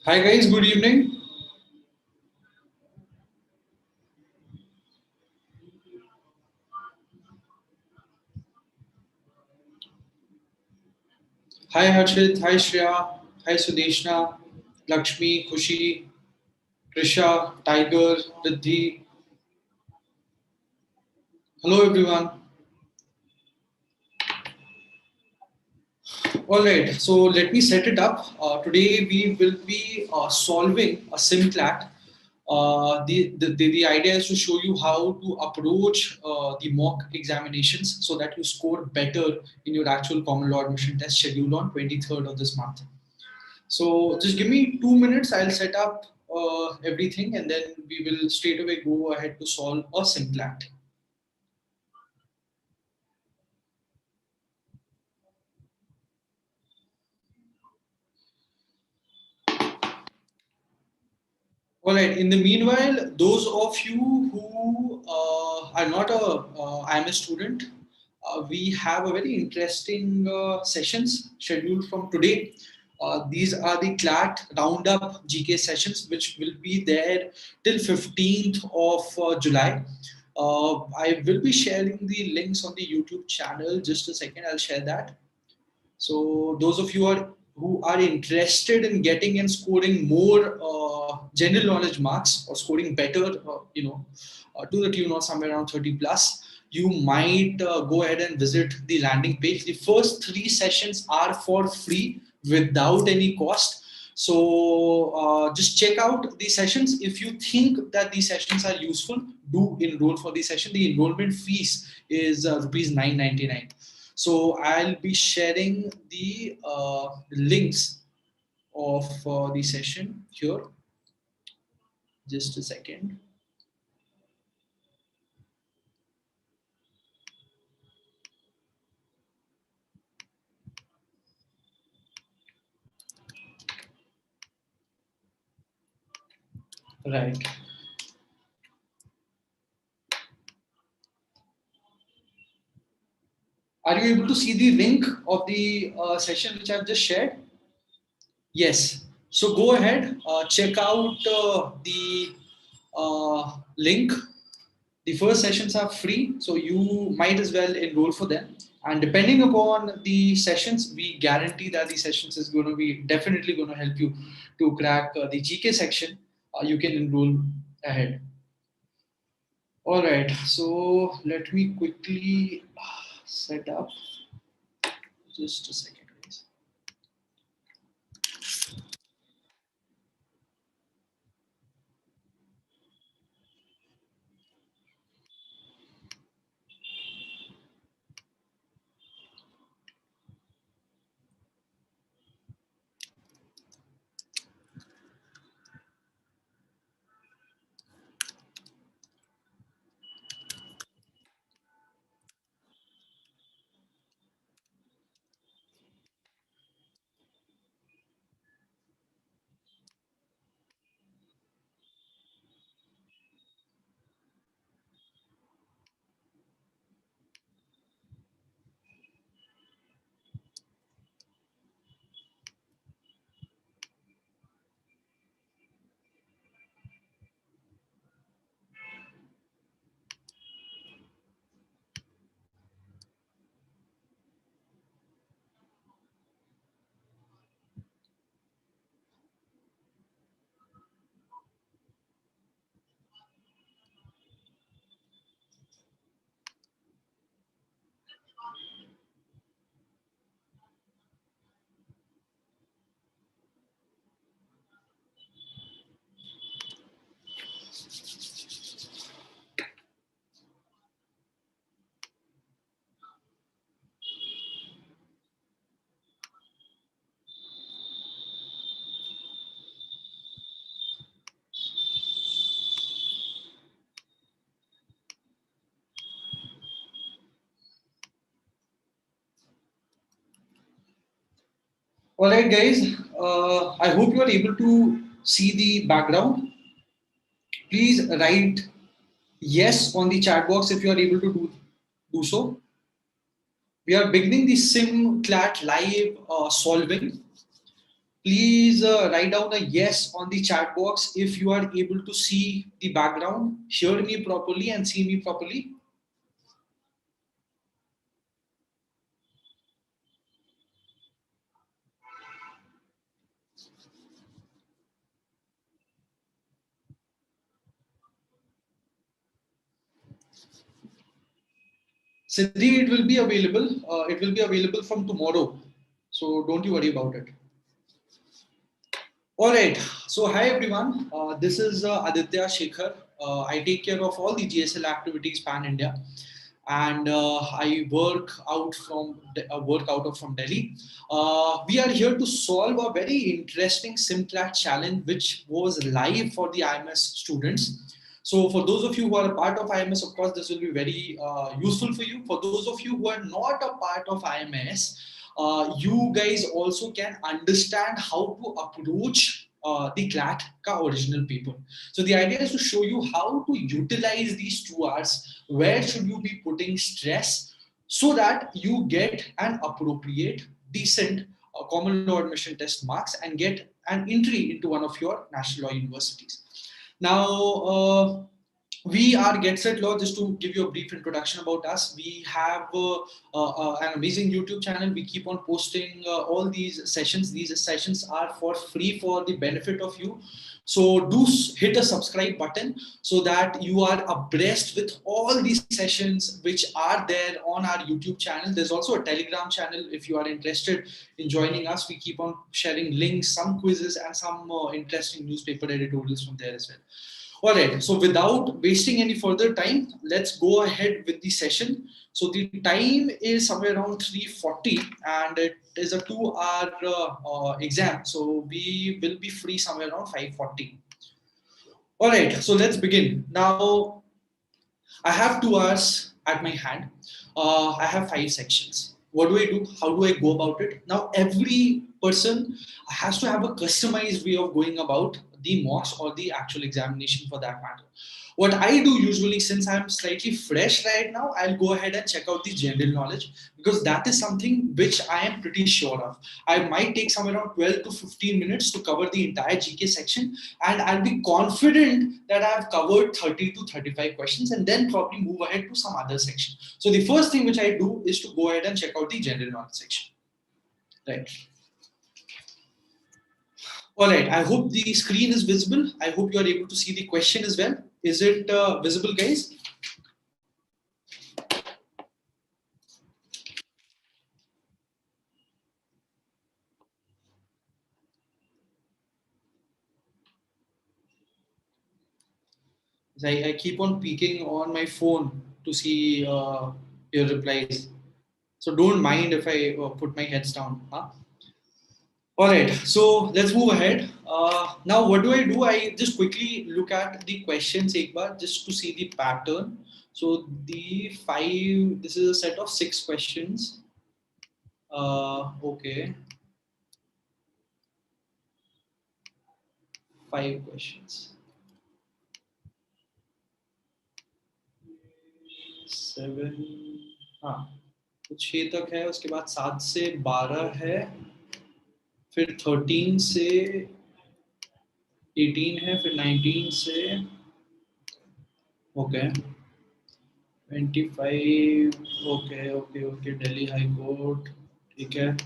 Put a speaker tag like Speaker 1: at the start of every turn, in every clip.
Speaker 1: Hi guys, good evening. Hi Harshit, hi Shreya, hi Sudeshna, Lakshmi, Khushi, Krisha, Tiger, Riddhi. Hello everyone. Alright, so let me set it up. Today we will be solving a CLAT. The idea is to show you how to approach the mock examinations so that you score better in your actual common law admission test scheduled on 23rd of this month. So just give me 2 minutes. I'll set up everything and then we will straight away go ahead to solve a CLAT. All right. In the meanwhile, those of you who are not I'm a student, we have a very interesting sessions scheduled from today. These are the CLAT Roundup GK sessions, which will be there till 15th of July. I will be sharing the links on the YouTube channel. Just a second, I'll share that. So those of you who are interested in getting and scoring more general knowledge marks or scoring better, to the tune of somewhere around 30 plus, you might go ahead and visit the landing page. The first 3 sessions are for free without any cost. So just check out the sessions. If you think that these sessions are useful, do enroll for the session. The enrollment fees is rupees 999. So I'll be sharing the links of the session here. Just a second. Right. Are you able to see the link of the session which I've just shared? Yes. So go ahead, check out the link. The first sessions are free, so you might as well enroll for them. And depending upon the sessions, we guarantee that the sessions is going to be definitely going to help you to crack the GK section. You can enroll ahead. All right, so let me quickly set up. Just a second, guys. All right, guys. I hope you are able to see the background. Please write yes on the chat box if you are able to do so. We are beginning the sim CLAT live solving. Please write down a yes on the chat box if you are able to see the background, hear me properly, and see me properly. Siddhi, it will be available. It will be available from tomorrow. So don't you worry about it. All right. So hi everyone. This is Aditya Shekhar. I take care of all the GSL activities pan India, and I work out of from Delhi. We are here to solve a very interesting SimCLAT challenge, which was live for the IMS students. So for those of you who are a part of IMS, of course, this will be very useful for you. For those of you who are not a part of IMS, you guys also can understand how to approach the CLAT ka original paper. So the idea is to show you how to utilize these 2 hours. Where should you be putting stress so that you get an appropriate, decent common law admission test marks and get an entry into one of your national law universities. Now, we are Get Set Law. Just to give you a brief introduction about us, we have an amazing YouTube channel. We keep on posting all these sessions. These sessions are for free for the benefit of you. So do hit a subscribe button so that you are abreast with all these sessions which are there on our YouTube channel. There's also a Telegram channel if you are interested in joining us. We keep on sharing links, some quizzes, and some interesting newspaper editorials from there as well. All right, so without wasting any further time, let's go ahead with the session. So the time is somewhere around 3:40 and it is a 2 hour exam. So we will be free somewhere around 5:40. All right, so let's begin. Now, I have 2 hours at my hand. I have 5 sections. What do I do? How do I go about it? Now, every person has to have a customized way of going about the mocks or the actual examination for that matter. What I do usually, since I'm slightly fresh right now, I'll go ahead and check out the general knowledge because that is something which I am pretty sure of. I might take somewhere around 12 to 15 minutes to cover the entire GK section, and I'll be confident that I've covered 30 to 35 questions and then probably move ahead to some other section. So the first thing which I do is to go ahead and check out the general knowledge section. Right. All right. I hope the screen is visible. I hope you are able to see the question as well. Is it visible, guys? I keep on peeking on my phone to see your replies. So don't mind if I put my heads down. Huh? All right, so let's move ahead. Now, what do? I just quickly look at the questions एक बार just to see the pattern. So the five, this is a set of 6 questions. Okay, 5 questions. 7, हाँ, तो 6 तक है, उसके बाद 7 से 12 है, फिर 13 से 18 है, फिर 19 से okay 25 okay Delhi high court ठीक है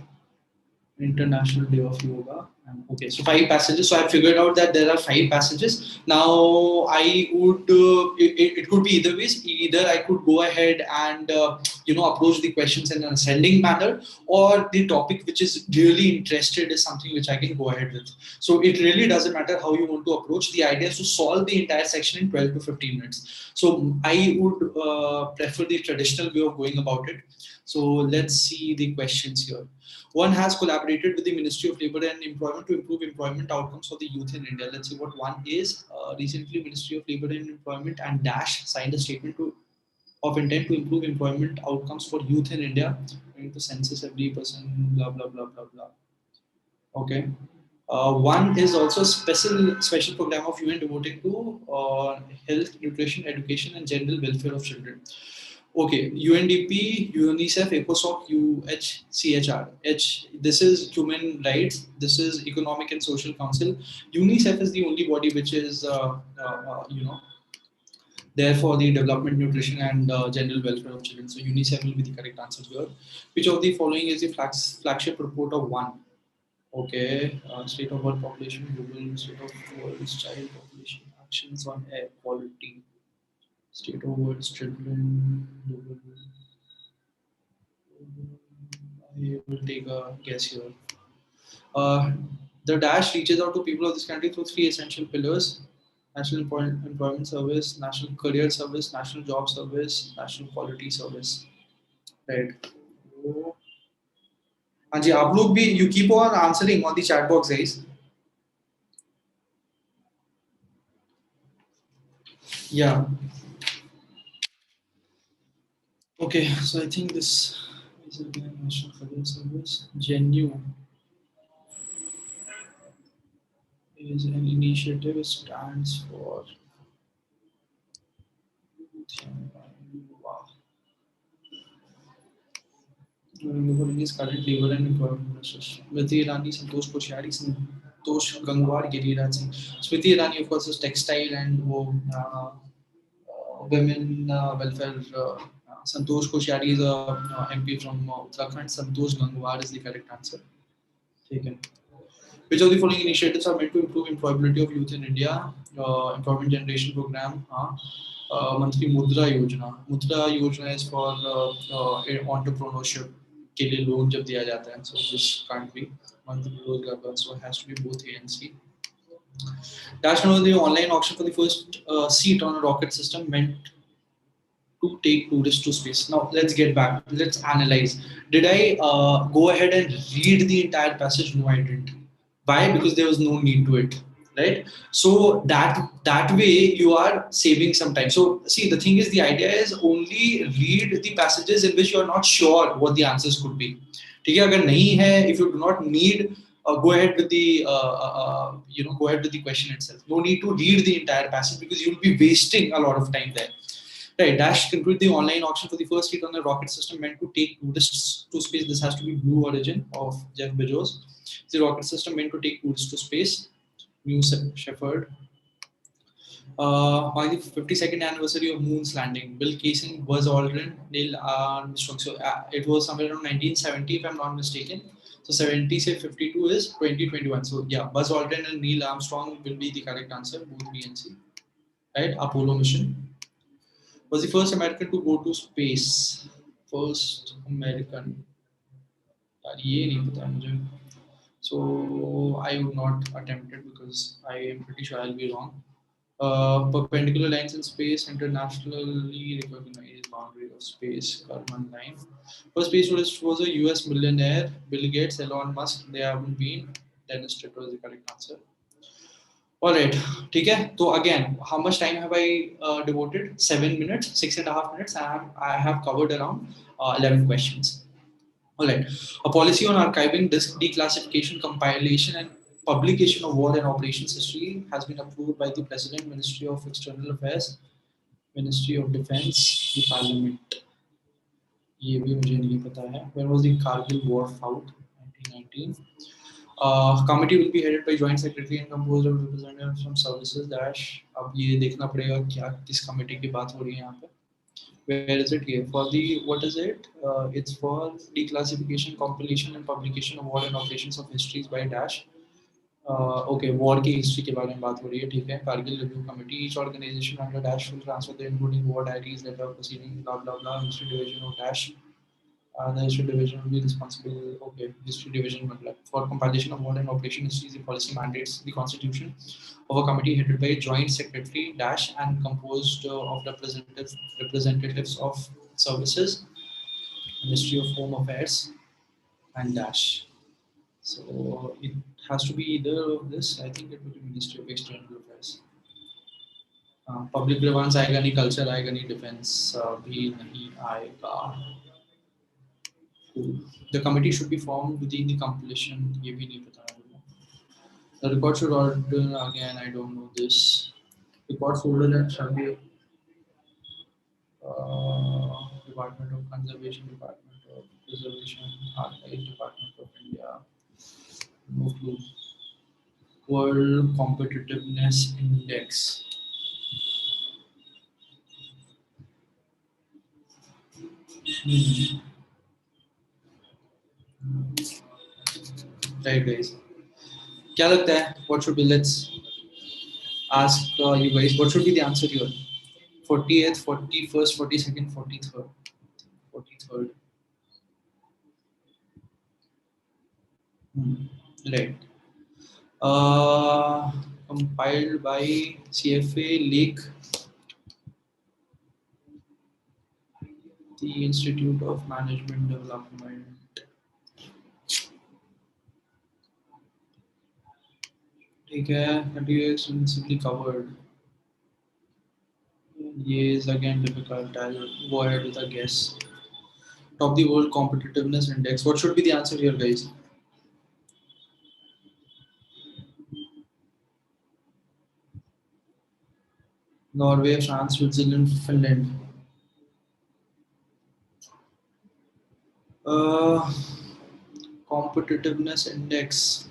Speaker 1: International Day of Yoga. Okay, so 5 passages. So I figured out that there are 5 passages. Now I would it could be either ways. Either I could go ahead and approach the questions in an ascending manner, or the topic which is really interested is something which I can go ahead with. So it really doesn't matter how you want to approach. The idea is to solve the entire section in 12 to 15 minutes. So I would prefer the traditional way of going about it. So let's see the questions here. One has collaborated with the Ministry of Labour and Employment to improve employment outcomes for the youth in India. Let's see what one is. Recently, Ministry of Labour and Employment and Dash signed a statement of intent to improve employment outcomes for youth in India. Going to census every person, blah, blah, blah, blah, blah. Okay. One is also a special program of UN devoted to health, nutrition, education, and general welfare of children. Okay, UNDP, UNICEF, ECOSOC, UHCHR. This is human rights. This is Economic and Social Council. UNICEF is the only body which is, there for the development, nutrition, and general welfare of children. So UNICEF will be the correct answer here. Which of the following is the flagship report of one? Okay, state of world population, global state of world's child population, actions on air quality, state of world's children, global. I will take a guess here. Uh, the dash reaches out to people of this country through three essential pillars: national employment service, national career service, national job service, national quality service. Right. हाँ जी, आप लोग भी you keep on answering on the chat box, guys. Yeah. Okay, so I think this is again national career service. Genu is an initiative. It stands for. Wow. Moving is current labor and employment ministers. Smriti Irani, Santosh Koshari, Santosh Gangwar, Giriraj Singh. Smriti Irani, of course, is textile and women welfare. Santosh Koshari is a MP from Uttarakhand. Santosh Gangwar is the correct answer. Taken. Which of the following initiatives are meant to improve employability of youth in India? Employment Generation Program, Mantri Mudra Yojana. Mudra Yojana is for entrepreneurship के लिए loan जब दिया जाता है. So this can't be Mantri Rozgar, so it has to be both A and C. Dash know the online auction for the first seat on a rocket system meant to take tourists to space. Now let's get back. Let's analyze. Did I go ahead and read the entire passage? No, I didn't. Why? Because there was no need to it, right? So that way you are saving some time. So see, the thing is, the idea is only read the passages in which you are not sure what the answers could be. ठीक है, अगर नहीं है, if you do not need, go ahead with the go ahead with the question itself. No need to read the entire passage because you will be wasting a lot of time there. Right, Dash concluded the online auction for the first hit on the rocket system meant to take tourists to space. This has to be Blue Origin of Jeff Bezos. The rocket system meant to take tourists to space. New Shepard. By the 52nd anniversary of Moon's landing, Bill Casey, Buzz Aldrin, Neil Armstrong. So it was somewhere around 1970, if I'm not mistaken. So 70 say 52 is 2021. So yeah, Buzz Aldrin and Neil Armstrong will be the correct answer, both B and C. Right, Apollo mission. Was the first American to go to space. First American. यार ये नहीं पता मुझे. So I would not attempt it because I am pretty sure I'll be wrong. Perpendicular lines in space, internationally recognized boundary of space, Karman line. First space tourist was a US millionaire, Bill Gates, Elon Musk. They haven't been. Dennis Tito is the correct answer. All right, ठीक है. So again, how much time have I devoted? 7 minutes, 6.5 minutes. I have covered around 11 questions. All right. A policy on archiving, disk declassification, compilation, and publication of war and operations history has been approved by the President, Ministry of External Affairs, Ministry of Defense, the Parliament. ये भी मुझे नहीं पता है. When was the Kargil War fought? 1919. Committee will be headed by Joint Secretary and composed of representatives from services. Dash. अब ये देखना पड़ेगा क्या किस कमेटी की बात हो रही है यहाँ पे. Where is it here? For the what is it? It's for declassification, compilation, and publication of war and operations of histories by Dash. Okay, war की history के बारे में बात हो रही है. ठीक है. Kargil Review Committee. Each organization under Dash will transfer the including war diaries, letter of proceedings, blah blah blah. History division of Dash. The history division will be responsible. Okay, history division for compilation of war and operation histories. The policy mandates the constitution of a committee headed by a joint secretary Dash and composed of representatives of services, Ministry of Home Affairs, and Dash. So it has to be either of this. I think it will be Ministry of External Affairs. Public grievance आएगा नहीं, culture आएगा नहीं, defense भी नहीं आएगा. The committee should be formed within the compilation. ये भी नहीं पता है. The record should order again. I don't know this. Record folder and shall be Department of Conservation, Department of Preservation, Archives, Department of India. No clue. World Competitiveness Index. Hmm. Right, guys. क्या लगता है? What should be? Let's ask you guys. What should be the answer here? 40th, 41st, 42nd, 43rd. 43rd. Hmm. Right. Compiled by CFA Lake, the Institute of Management Development. ठीक है, 30 extensively covered. Yes, again difficult. I'll go ahead with a guess. Top the World Competitiveness Index. What should be the answer here, guys? Norway, France, Switzerland, Finland. Uh, Competitiveness Index.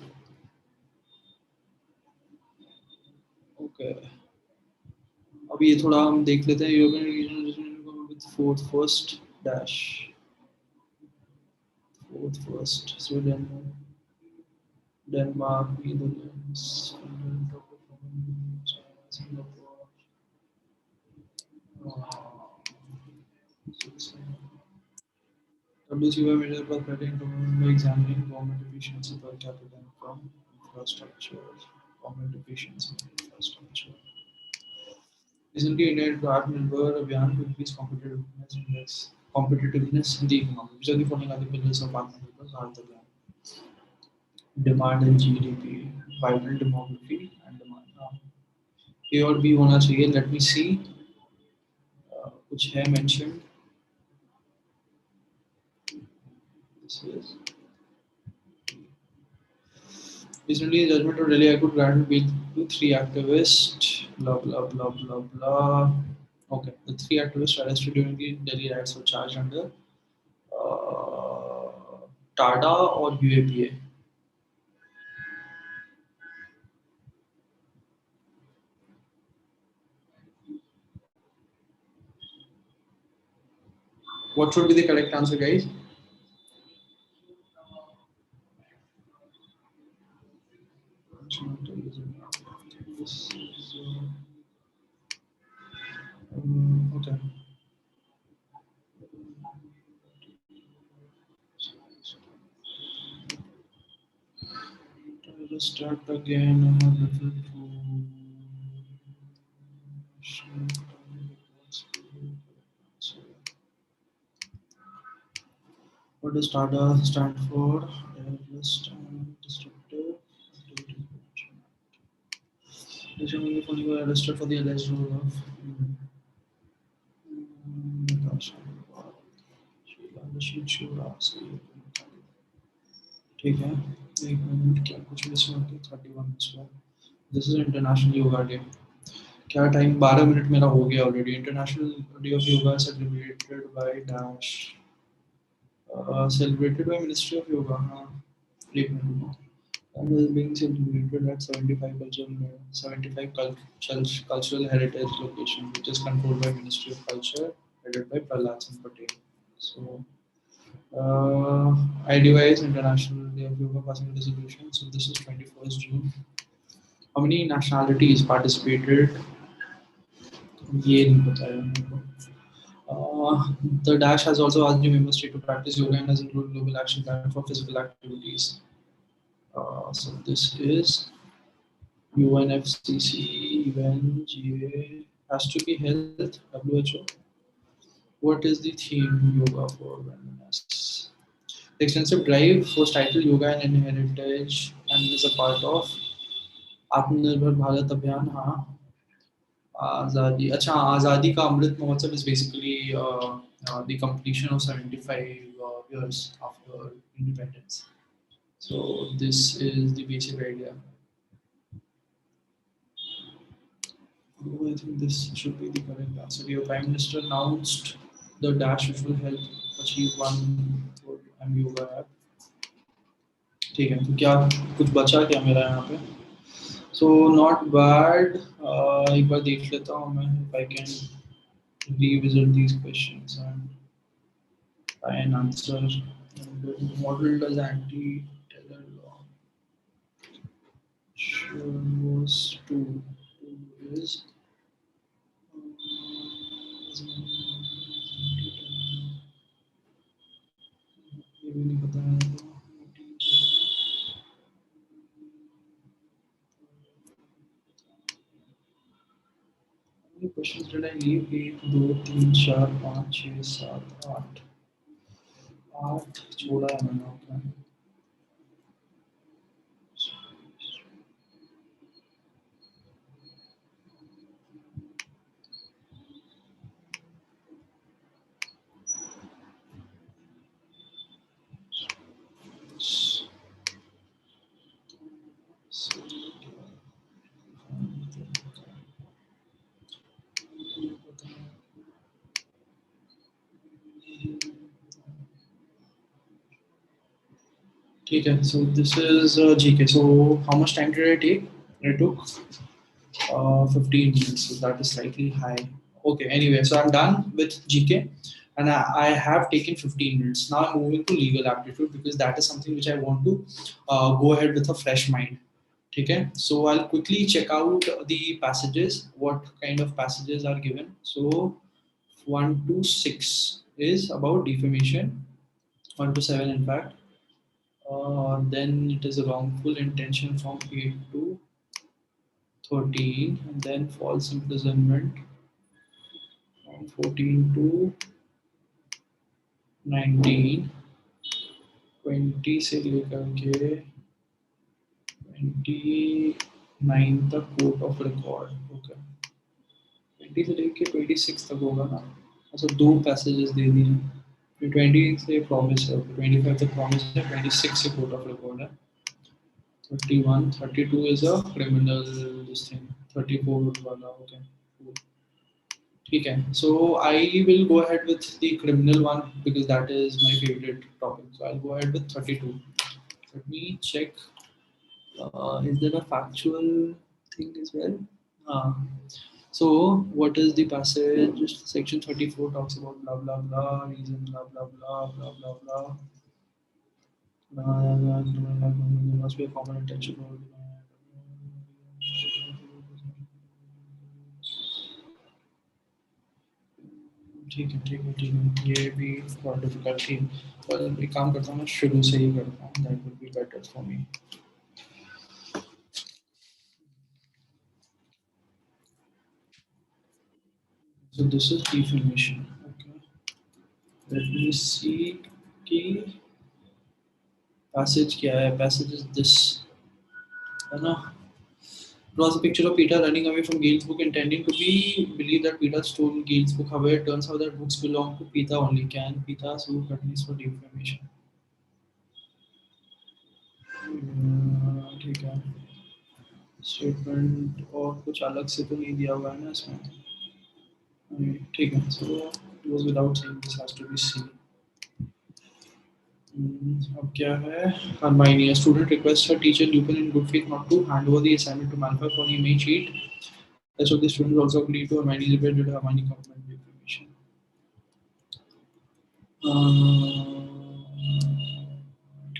Speaker 1: Okay. अभी ये थोड़ा हम देख लेते हैं European region with fourth first Sweden, Denmark, Netherlands, Finland, China, Singapore. WCY measure per credit by examining government efficiency per capita income, infrastructure, government efficiency, infrastructure. Recently, India to Atmanirbhar Abhiyan to increase competitiveness in the economy. Which are the following are the pillars of Atmanirbhar Bharat Abhiyan? Demand and GDP, vibrant demography and demand. A और B होना चाहिए. Let me see. कुछ है mentioned. This is recently in judgment of Delhi High Court granted bail to three activists. Blah blah blah blah blah. Okay, the three activists arrested during the Delhi riots were charged under TADA or UAPA. What should be the correct answer, guys? This is, okay. Let's start again. I have referred to. What does TADA stand for? Just destructive. They were arrested for the alleged role of. ठीक है, एक minute क्या कुछ miss हो गया, 31 miss हुआ. This is international yoga day. क्या time? 12 minute मेरा हो गया already. International day of yoga celebrated by dash, celebrated by ministry of yoga. हाँ, एक minute. And is being celebrated at 75 cultural heritage location, which is controlled by Ministry of Culture, headed by Prahlad Singh Patel. So, IDY is International Day of Yoga passing a resolution. So this is 21st June. How many nationalities participated? ये नहीं पता है मेरे को. The Dash has also asked the member state to practice yoga and has included global action plan for physical activities. So this is UNFCCC, UNGA, has to be health, WHO. What is the theme? Yoga for wellness. The extensive drive was titled Yoga and Heritage and is a part of Atmanirbhar Bharat Abhiyan. हाँ, आज़ादी. अच्छा, आज़ादी का Amrit Mahotsav is basically the completion of 75 years after independence. So this is the basic idea. I think this should be the correct answer. Your Prime Minister announced the dash which will help achieve one M yoga app. ठीक है, तो क्या कुछ बचा क्या मेरा यहाँ पे? So not bad. एक बार देख लेता हूँ मैं if I can revisit these questions and try and answer. The model does anti-Taylor law. Sure was two. Two is ये भी नहीं पता है तो क्वेश्चंस डिड आई लीव? 1 2 3 4 5 6 7 8 8 छोड़ा है मैंने अपना. ठीक है, so this is GK. So how much time did I take? I took 15 minutes, so that is slightly high. Okay, anyway, so I'm done with GK and I have taken 15 minutes. Now I'm moving to legal aptitude because that is something which I want to go ahead with a fresh mind. Okay, so I'll quickly check out the passages, what kind of passages are given. So 1 to 6 is about defamation, 1 to 7 in fact. Then it is a wrongful intention from 8 to 13, and then false imprisonment from 14 to 19, 20 से लेकर के 29 तक court of record. Okay, 20 से लेकर 26 तक होगा ना. अच्छा, दो पैसेजेस दे दिए हैं. 20 से प्रॉमिस है, 25 तक प्रॉमिस है, 26 से कोर्ट ऑफ रिकॉर्ड है. 31 32 is a criminal this thing. 34 वाला. ओके, ठीक है. So I will go ahead with the criminal one because that is my favorite topic. So I'll go ahead with 32. Let me check. Is there a factual thing as well? Uh, so what is the passage? Section 34 talks about blah blah blah, reason blah blah blah blah blah blah. There must be a common intention. ठीक है, ठीक है, ठीक है. ये भी थोड़ा difficult थी, पर एक काम करता हूँ, मैं शुरू से ही करता हूँ. That will be better for me. So this is defamation. Okay. Let me see कि passage क्या है. Passage is this, है ना? Draws a picture of Peter running away from Gail's book, intending to be believe that Peter stole Gail's book. However, it turns out that books belong to Peter only. Can Peter sue Katniss for defamation? ठीक है. Statement और कुछ अलग से तो नहीं दिया हुआ है ना इसमें. ठीक है. So goes without saying this has to be C. अब क्या है? Hermione, a student requests her teacher Lupin in good faith not to hand over the assignment to Malfoy for he may cheat. So the student also agreed to Hermione's request due to Hermione compliment the information.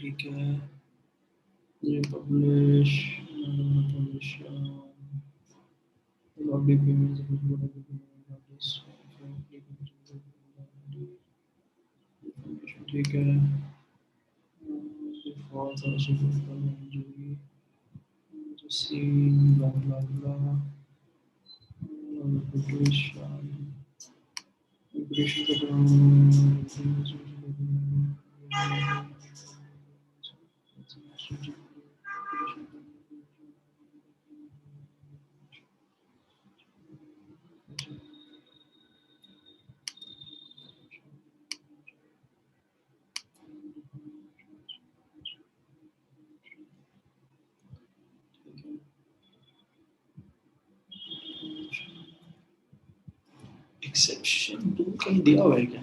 Speaker 1: ठीक है. ये publish not be payments of this information. ठीक है. For the injury, scene, blah blah blah. Reputation, exception to कहीं दिया हुआ है क्या?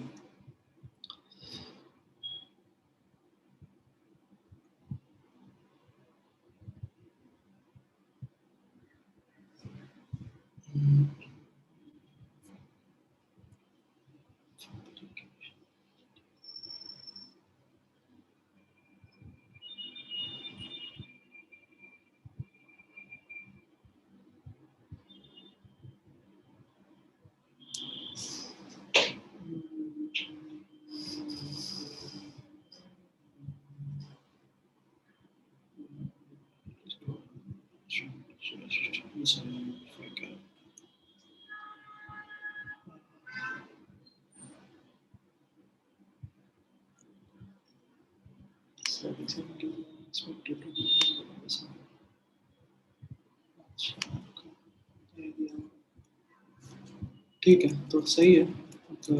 Speaker 1: ठीक है, तो सही है. तो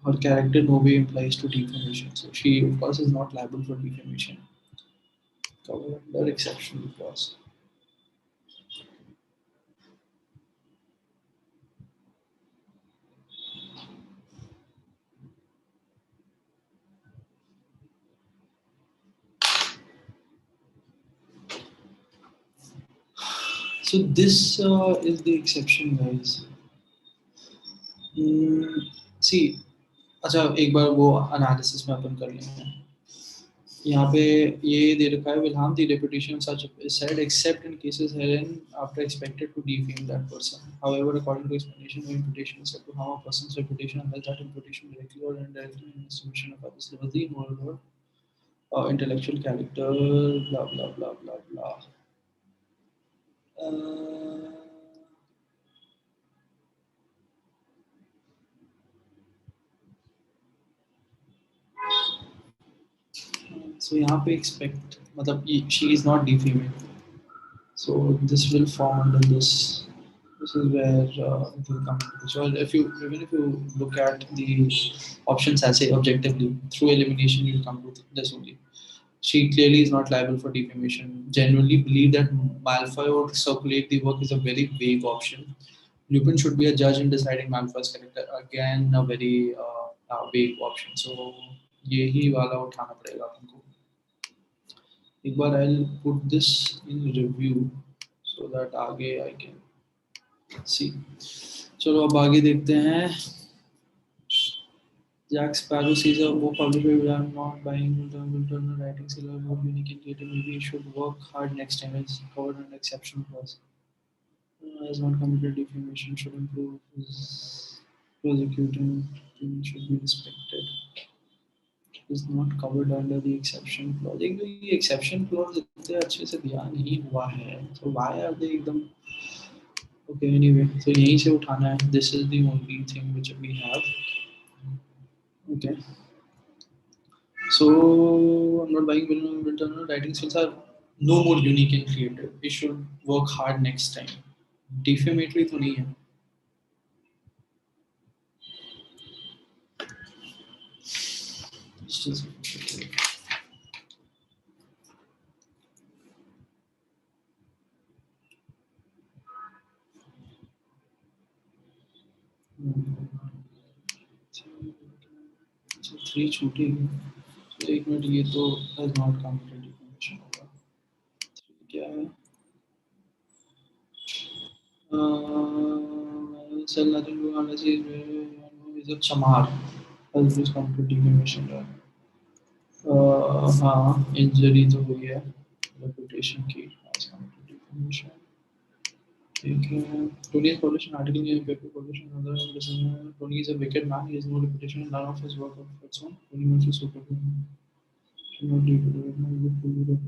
Speaker 1: her character no way implies to defamation, so she of course is not liable for defamation. Covered under exceptional clause. So this is the exception, guys. See, अच्छा एक बार वो एनालिसिस में अपन कर लेंगे. यहाँ पे ये दे रखा है will harm the reputation of such is said except in cases wherein after expected to defame that person. However, according to explanation, no imputation is said to harm a person's reputation unless that imputation directly or indirectly in estimation of others levels the moral or intellectual character, blah blah blah blah blah. Uh, so यहाँ पे expect मतलब she is not defaming. So this will fall under this. This is where it will come into. So if you even if you look at the options as say objectively through elimination, you'll come to this only. She clearly is not liable for defamation. Genuinely believe that Malfoy would circulate the work is a very vague option. Lupin should be a judge in deciding Malfoy's character. Again, a very vague option. So यही वाला उठाना पड़ेगा तुमको. एक बार I'll put this in review so that आगे I can see. चलो अब आगे देखते हैं. Jack Sparrow sees a book published by William not buying will turn the writing skill more unique and creative. Maybe he should work hard next time. It's covered an exception clause. Has not committed defamation should improve his prosecuting should be respected. Is not covered under the exception clause. एक तो ये exception clause इतने अच्छे से दिया नहीं हुआ है. So why are they एकदम okay anyway. So यहीं से उठाना है. This is the only thing which we have. Okay. So I'm not buying internal writing skills are no more unique and creative. We should work hard next time. Defamatory तो नहीं है. It's just- So three छूटी है. So एक minute ये तो has not committed defamation होगा. क्या है? Sell nothing to unless he is a chamar. Has this committed defamation? हाँ इंजरी तो हुई है. Reputation की has committed defamation. ठीक है. Tony has published an article in a paper published in another listener. Tony is a wicked man. He has no reputation in none of his work of its own. Tony wants to super. Should not leave it. No good to leave it.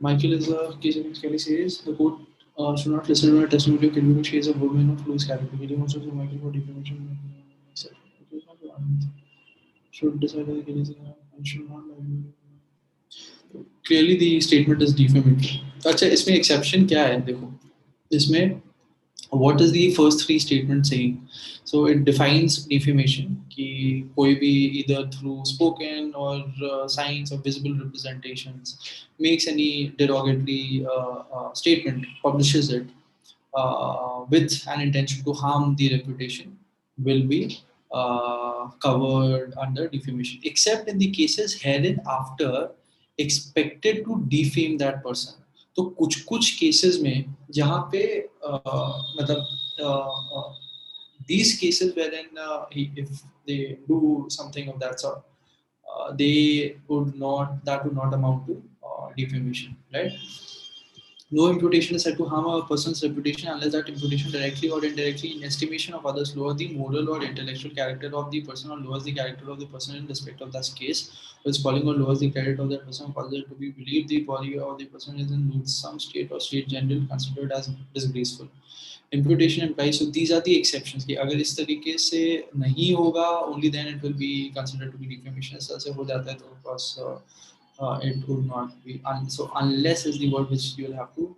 Speaker 1: Michael is a case against Kelly says the court should not listen to a testimony of Kelly. She is a woman of loose character. Kelly wants to sue Michael for defamation. Should decide whether Kelly is and should not. Clearly the statement is defamatory. अच्छा इसमें exception क्या है देखो. इसमें what is the first three statements saying? So it defines defamation कि कोई भी either through spoken or signs or visible representations makes any derogatory statement, publishes it with an intention to harm the reputation will be covered under defamation, except in the cases herein after expected to defame that person. तो कुछ कुछ cases में जहाँ पे मतलब these cases wherein if they do something of that sort, they would not that would not amount to defamation, right? No imputation is said to harm a person's reputation unless that imputation directly or indirectly, in estimation of others, lowers the moral or intellectual character of the person or lowers the character of the person in respect of that case. While calling or lowers the credit of that person, causes it to be believed the body or the person is in some state or state general considered as disgraceful. Imputation implies, so these are the exceptions कि अगर इस तरीके से नहीं होगा, only then it will be considered to be defamation. ऐसा से हो जाता है तो of course it would not be. So unless is the word which you will have to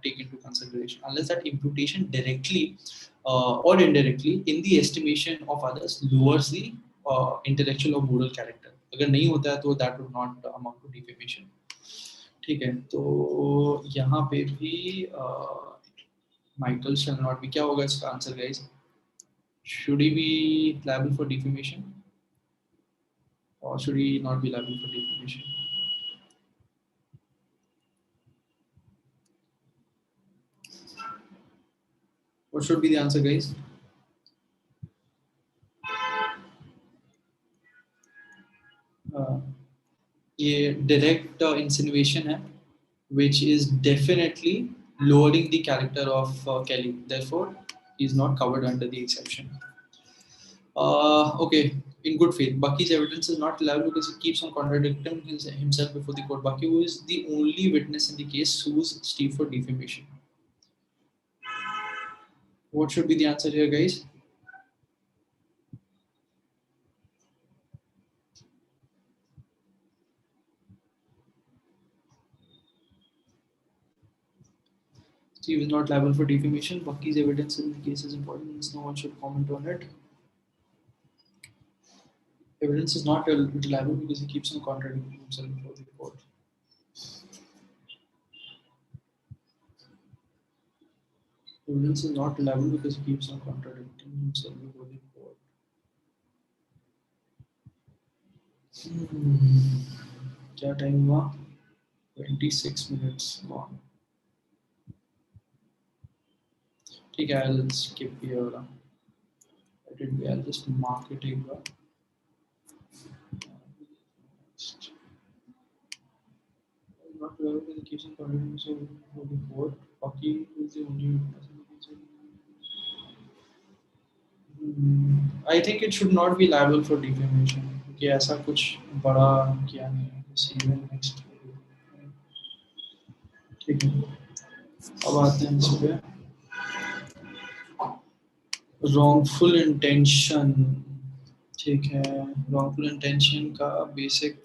Speaker 1: take into consideration. Unless that imputation directly or indirectly, in the estimation of others, lowers the intellectual or moral character. अगर नहीं होता है तो that would not amount to defamation. ठीक है, तो यहाँ पे भी Michael shall not be. क्या होगा इसका answer guys? Should he be liable for defamation or should he not be liable for defamation? What should be the answer guys? ये direct insinuation है, which is definitely lowering the character of Kelly. Therefore, he is not covered under the exception. Okay, in good faith, Bucky's evidence is not reliable because he keeps on contradicting himself before the court. Bucky, who is the only witness in the case, sues Steve for defamation. What should be the answer here, guys? Steve is not liable for defamation. Bucky's evidence in the case is important, hence no one should comment on it. Evidence is not reliable because he keeps on contradicting himself before the court. Evidence is not reliable because he keeps on contradicting himself before the court. क्या time हुआ? 26 minutes long. ठीक है, I'll skip here. I'll just mark it here. Not reliable because he keeps on contradicting himself before the court. Bucky is the only witness. I think it should not be liable for defamation क्योंकि ऐसा कुछ बड़ा किया नहीं है. Even next. ठीक है, अब आते हैं इस पे. Wrongful intention. ठीक है, wrongful intention का basic.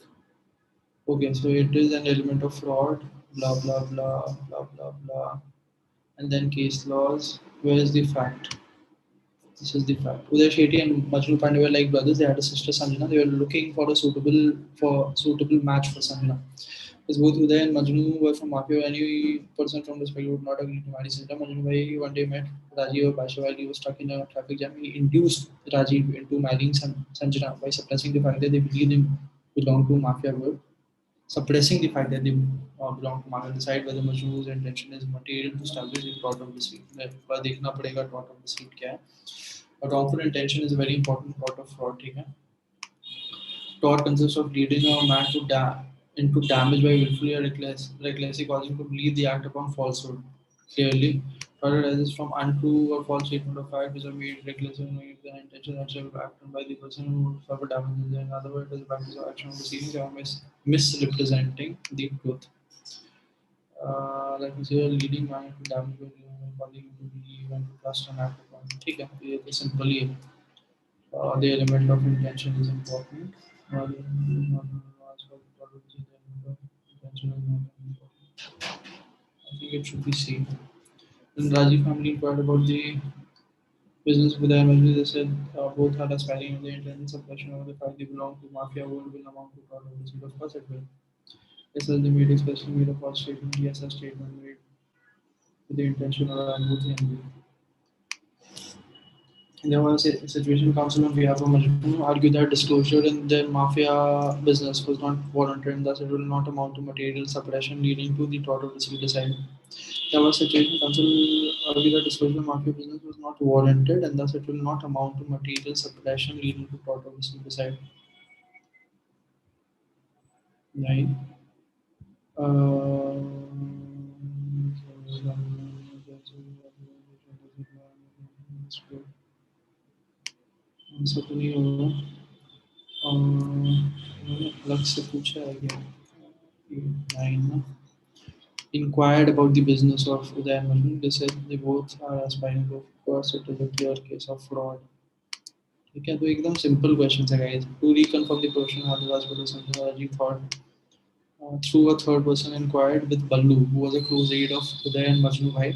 Speaker 1: Okay, so it is an element of fraud. Blah blah blah blah blah blah. And then case laws. Where is the fact? This is the fact. Uday Shetty and Majnu Pandey were like brothers. They had a sister Sanjana. They were looking for a suitable match for Sanjana. Because both Uday and Majnu were from Mafia. Any person from this family would not agree to marry Sanjana. Majnu Bhai one day met Rajiv or Basha while he was stuck in a traffic jam. He induced Rajiv into marrying Sanjana by suppressing the fact that they believed him belonged to Mafia world. Suppressing the fact that they belong to Mafia. Decide whether Majnu's intention is material to establish the plot of deceit. देखना पड़ेगा plot of deceit क्या है. A wrongful intention is a very important part of fraud. ठीक है? Fraud consists of leading a man to into damage by willfully or recklessly causing to believe the act upon falsehood. Clearly, fraud arises from untrue or false statement of fact which are made recklessly with the intention that shall be acted by the person who suffered damages. In other words, it is a practice of action of deceiving or misrepresenting the truth. Like you say, leading man to damage by causing him to believe and to trust an act upon. ठीक है, ये तो simple ही है. The element of intention is important. The intention is not important. I think it should be seen. When Rajiv family inquired about the business with the MLB, they said both had a spelling of the intention suppression over the fact they belong to mafia world will amount to fraud of deceit. Of course it will. Yes, as they made especially made a false statement. Yes, a statement made with the intention or ambiguity. There was a situation council on behalf of Majnun argued that disclosure in the mafia business was not voluntary and thus it will not amount to material suppression leading to the tort of deceit. There was a situation council argued that disclosure in mafia business was not warranted and thus it will not amount to material suppression leading to tort of deceit. Nine. Uh, answer तो नहीं होगा मैंने अलग से पूछा है क्या 9 ना inquired about the business of Uday and Majnun. They said they both are aspiring to first it is a clear case of fraud. ठीक है तो एकदम simple questions है guys. To reconfirm the question how the hospital center Rajiv thought through a third person inquired with Ballu, who was a close aide of Uday and Majnu Bhai.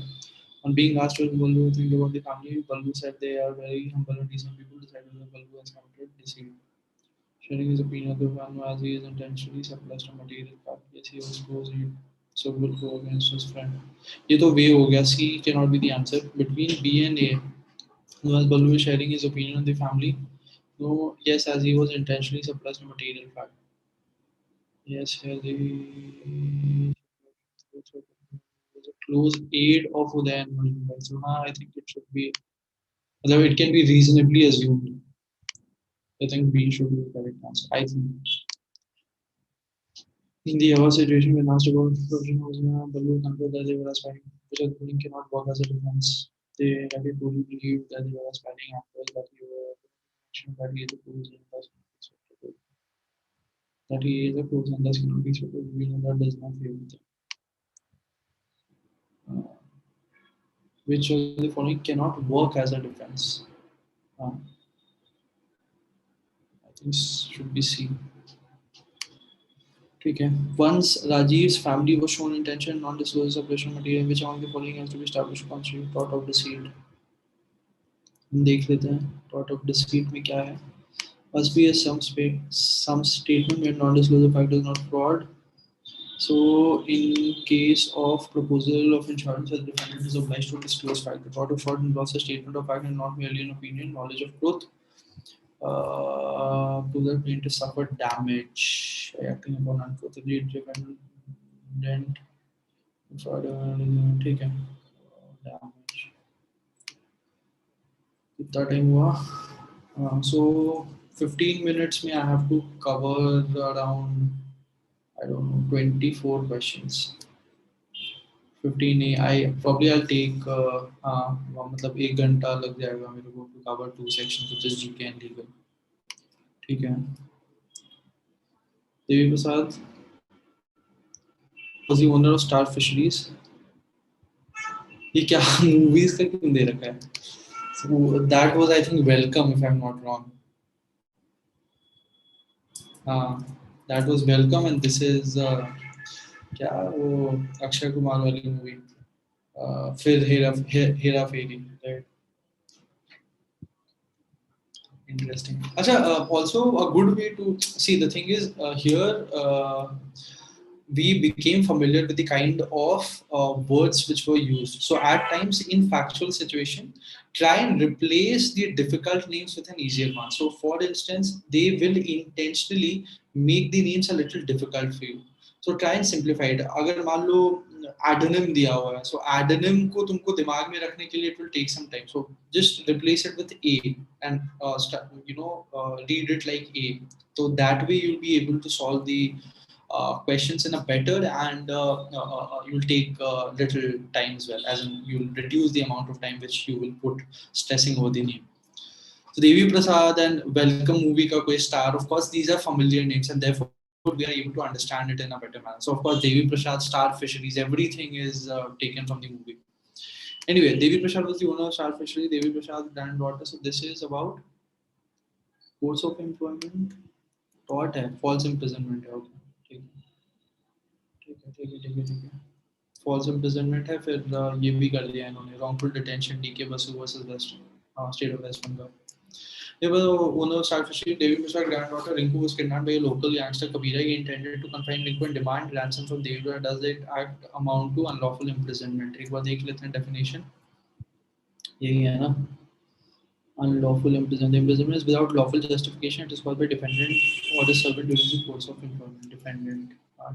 Speaker 1: On being asked what Ballu think about the family, Ballu said they are very humble and decent people. Decided that Ballu has committed deceit. Sharing his opinion of the one as he is intentionally suppressed a material fact. Yes, he was close aide, so will go against his friend. ये तो वे हो गया. C cannot be the answer. Between B and A, who as Ballu is sharing his opinion on the family. No, yes, as he was intentionally suppressed a material fact. Yes, he was a close aid of Uday and Manjubai. So I think it should be, although it can be reasonably assumed. I think B should be the correct answer. I think. In the above situation, when asked about Trojan was Baloo concluded that they were aspiring, because bullying cannot work as a defense. They really truly believed that they were aspiring actors, that he were that he is a close and thus that he is a close and thus cannot be accepted. We know that does not favor them. Uh, which of the following cannot work as a defense? Uh, I think should be C. ठीक है. Once Rajiv's family was shown intention non-disclosure separation material, which among the following has to be established constitute tort of deceit. देख लेते हैं tort of deceit में क्या है. Must be a some statement where non-disclosure fact is not fraud. So, in case of proposal of insurance, the defendant is obliged to disclose fact. The tort of fraud involves a statement of fact and not merely an opinion, knowledge of truth. To the plaintiff suffered damage acting upon untruthfully defendant fraud ठीक है damage कितना time हुआ so 15 minutes में I have to cover around I don't know 24 questions 15 I probably I'll take मतलब 1 घंटा लग जाएगा मेरे को to cover 2 sections which is GK and legal ठीक है देवी प्रसाद was the owner of Star Fisheries ये क्या मूवीज का क्यों दे रखा है so that was I think Welcome if I'm not wrong हाँ that was Welcome and this is क्या वो अक्षय कुमार वाली मूवी फिर हेरा फेरी right interesting अच्छा also a good way to see the thing is here we became familiar with the kind of words which were used. So at times in factual situation, try and replace the difficult names with an easier one. So for instance, they will intentionally make the names a little difficult for you. So try and simplify it. अगर मान लो adonym दिया हुआ है, so adonym को तुमको दिमाग में रखने के लिए it will take some time. So just replace it with A and read it like A. So that way you'll be able to solve the questions in a better and you'll take little time as well as in you'll reduce the amount of time which you will put stressing over the name so Devi Prasad and Welcome movie ka koi star of course these are familiar names and therefore we are able to understand it in a better manner so of course Devi Prasad Star Fisheries everything is taken from the movie anyway Devi Prasad was the owner of Star Fisheries Devi Prasad's granddaughter so this is about course of employment tort hai false imprisonment hai okay ठीक है ठीक है ठीक है ठीक है false imprisonment है फिर ये भी कर दिया इन्होंने wrongful detention D K Basu versus west state of West Bengal They were the owner of Star Fishery. David Prasad's granddaughter Rinku was kidnapped by a local youngster Kabira. He intended to confine Rinku and demand ransom from David. Does it act amount to unlawful imprisonment? एक बार देख लेते हैं definition. यही है ना Unlawful imprisonment. The imprisonment is without lawful justification. It is caused by defendant or the servant during the course of employment. Defendant.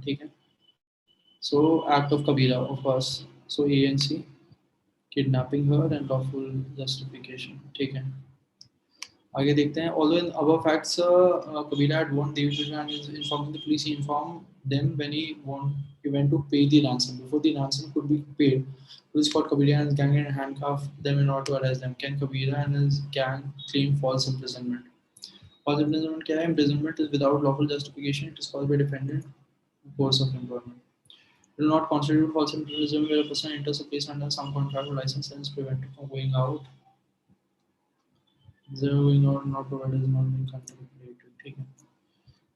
Speaker 1: ठीक है. So act of Kabira of us. So A and C. Kidnapping her and lawful justification. ठीक है. आगे देखते हैं. Although in above facts, Kabira had warned David and is informing the police. He informed them when he went to pay the ransom. Before the ransom could be paid, police caught Kabira and his gang and handcuffed them in order to arrest them. Can Kabira and his gang claim false imprisonment? False imprisonment क्या है? Imprisonment is without lawful justification. It is caused by defendant in course of employment. It will not constitute false imprisonment where a person enters a place under some contract or license and is prevented from going out. Going out not provided is not being contemplated. ठीक है.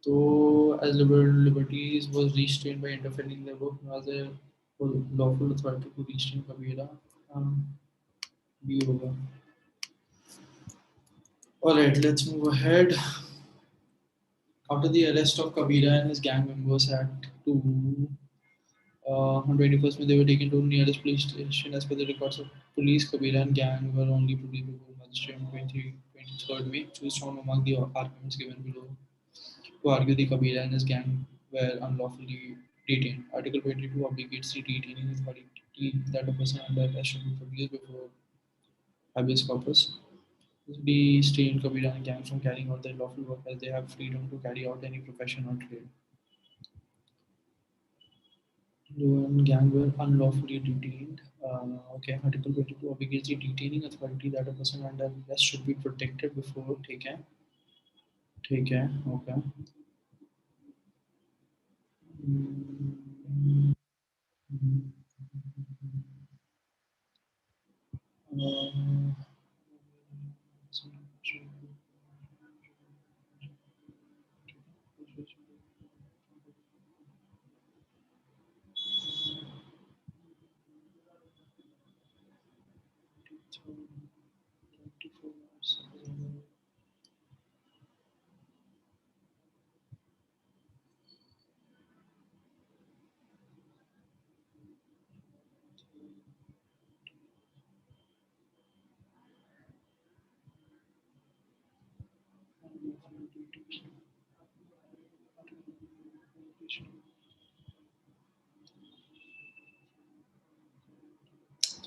Speaker 1: So as liberties was restrained by interfering in their work, as a lawful authority to restrain Kabira. Um, B होगा. Alright, let's move ahead. After the arrest of Kabira and his gang members at 2 on 21st May, they were taken to nearest police station. As per the records of police, Kabira and gang were only released before magistrate on 23rd May. Choose from among the arguments given below to argue the Kabila and his gang were unlawfully detained. Article 22 obligates the detaining authority that a person under arrest should be produced before habeas corpus. The restrain Kabila and gangs from carrying out their lawful work as they have freedom to carry out any profession or trade. The gang were unlawfully detained. Okay, Article 22 obligates the detaining authority that a person under arrest should be protected before taken. Take care. Okay. Mm, uh,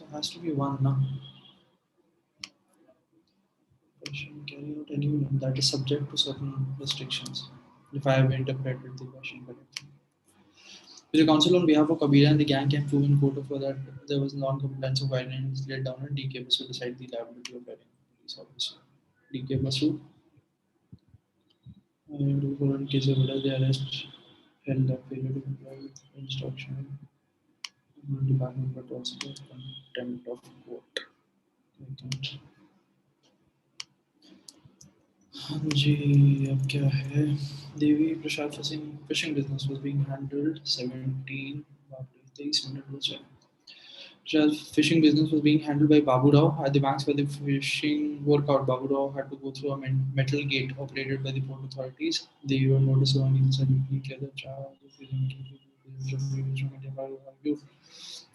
Speaker 1: There has to be one now. Question carry out any union that is subject to certain restrictions. If I have interpreted the question correctly. The counsel on behalf of Kabira and the gang can prove in court of law that there was non-compliance of guidelines laid down and DK Basu decide the liability of any police officer. DK Basu and for in case of the arrest held that failure to comply with instruction department but also contempt of court. हाँ जी अब क्या है Devi Prasad fishing business was being handled 17 23 minutes was fishing business was being handled by Babu Rao at the banks where the fishing workout. Babu Rao had to go through a metal gate operated by the port authorities. They were noticed on the clear charge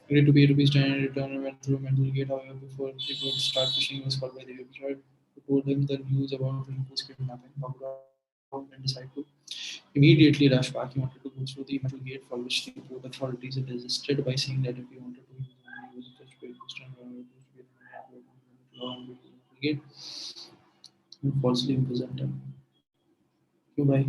Speaker 1: agreed to pay rupees 10 and return and went through a metal gate. However, before they could start fishing, he was called by the Gujarat who told him the news about Rinku's kidnapping. Babu Rao then decided to immediately rush back. He wanted to go through the metal gate, for which the port authorities resisted by saying that if he wanted to use it to law and metal gate and falsely imprisoned him. Goodbye.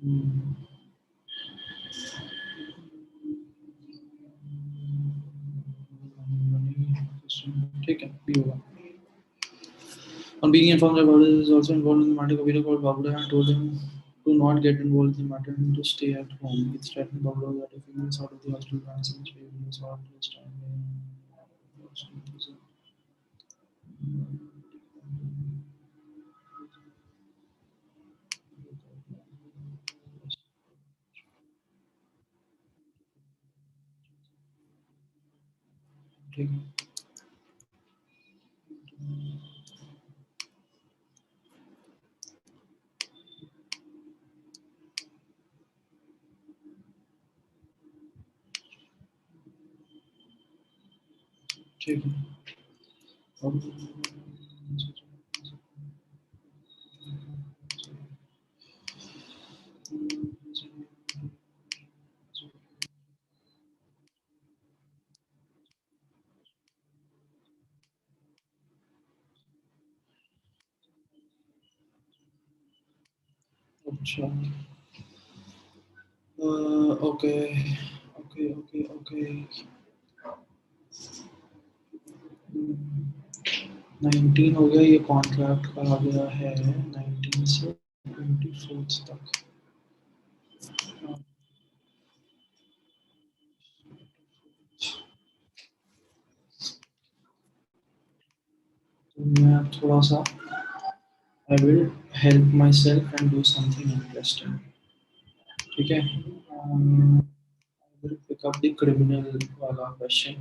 Speaker 1: Hmm. ठीक है भी होगा. On being informed that Babu is also involved in the matter, Kabira called Babu and told him to not get involved in the matter and to stay at home. He threatened Babu that if he moves out of the hostel ransom, he will lose out his time. ठीक है ठीक है अच्छा okay okay okay okay 19 हो गया ये contract का आ गया है 19 से 24 तक तो मैं अब थोड़ा सा I will help my self and do something interesting ठीक है I will pick up the criminal wala question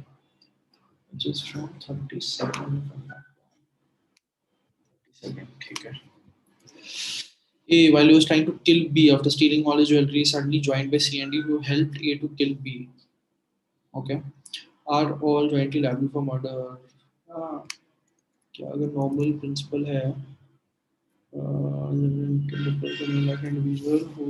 Speaker 1: which is from 32nd ठीक है A, while he was trying to kill B after stealing all his jewelry, suddenly joined by C and D who helped A to kill B. Okay. Are all jointly liable for murder? हाँ, क्या अगर normal principle है like an individual who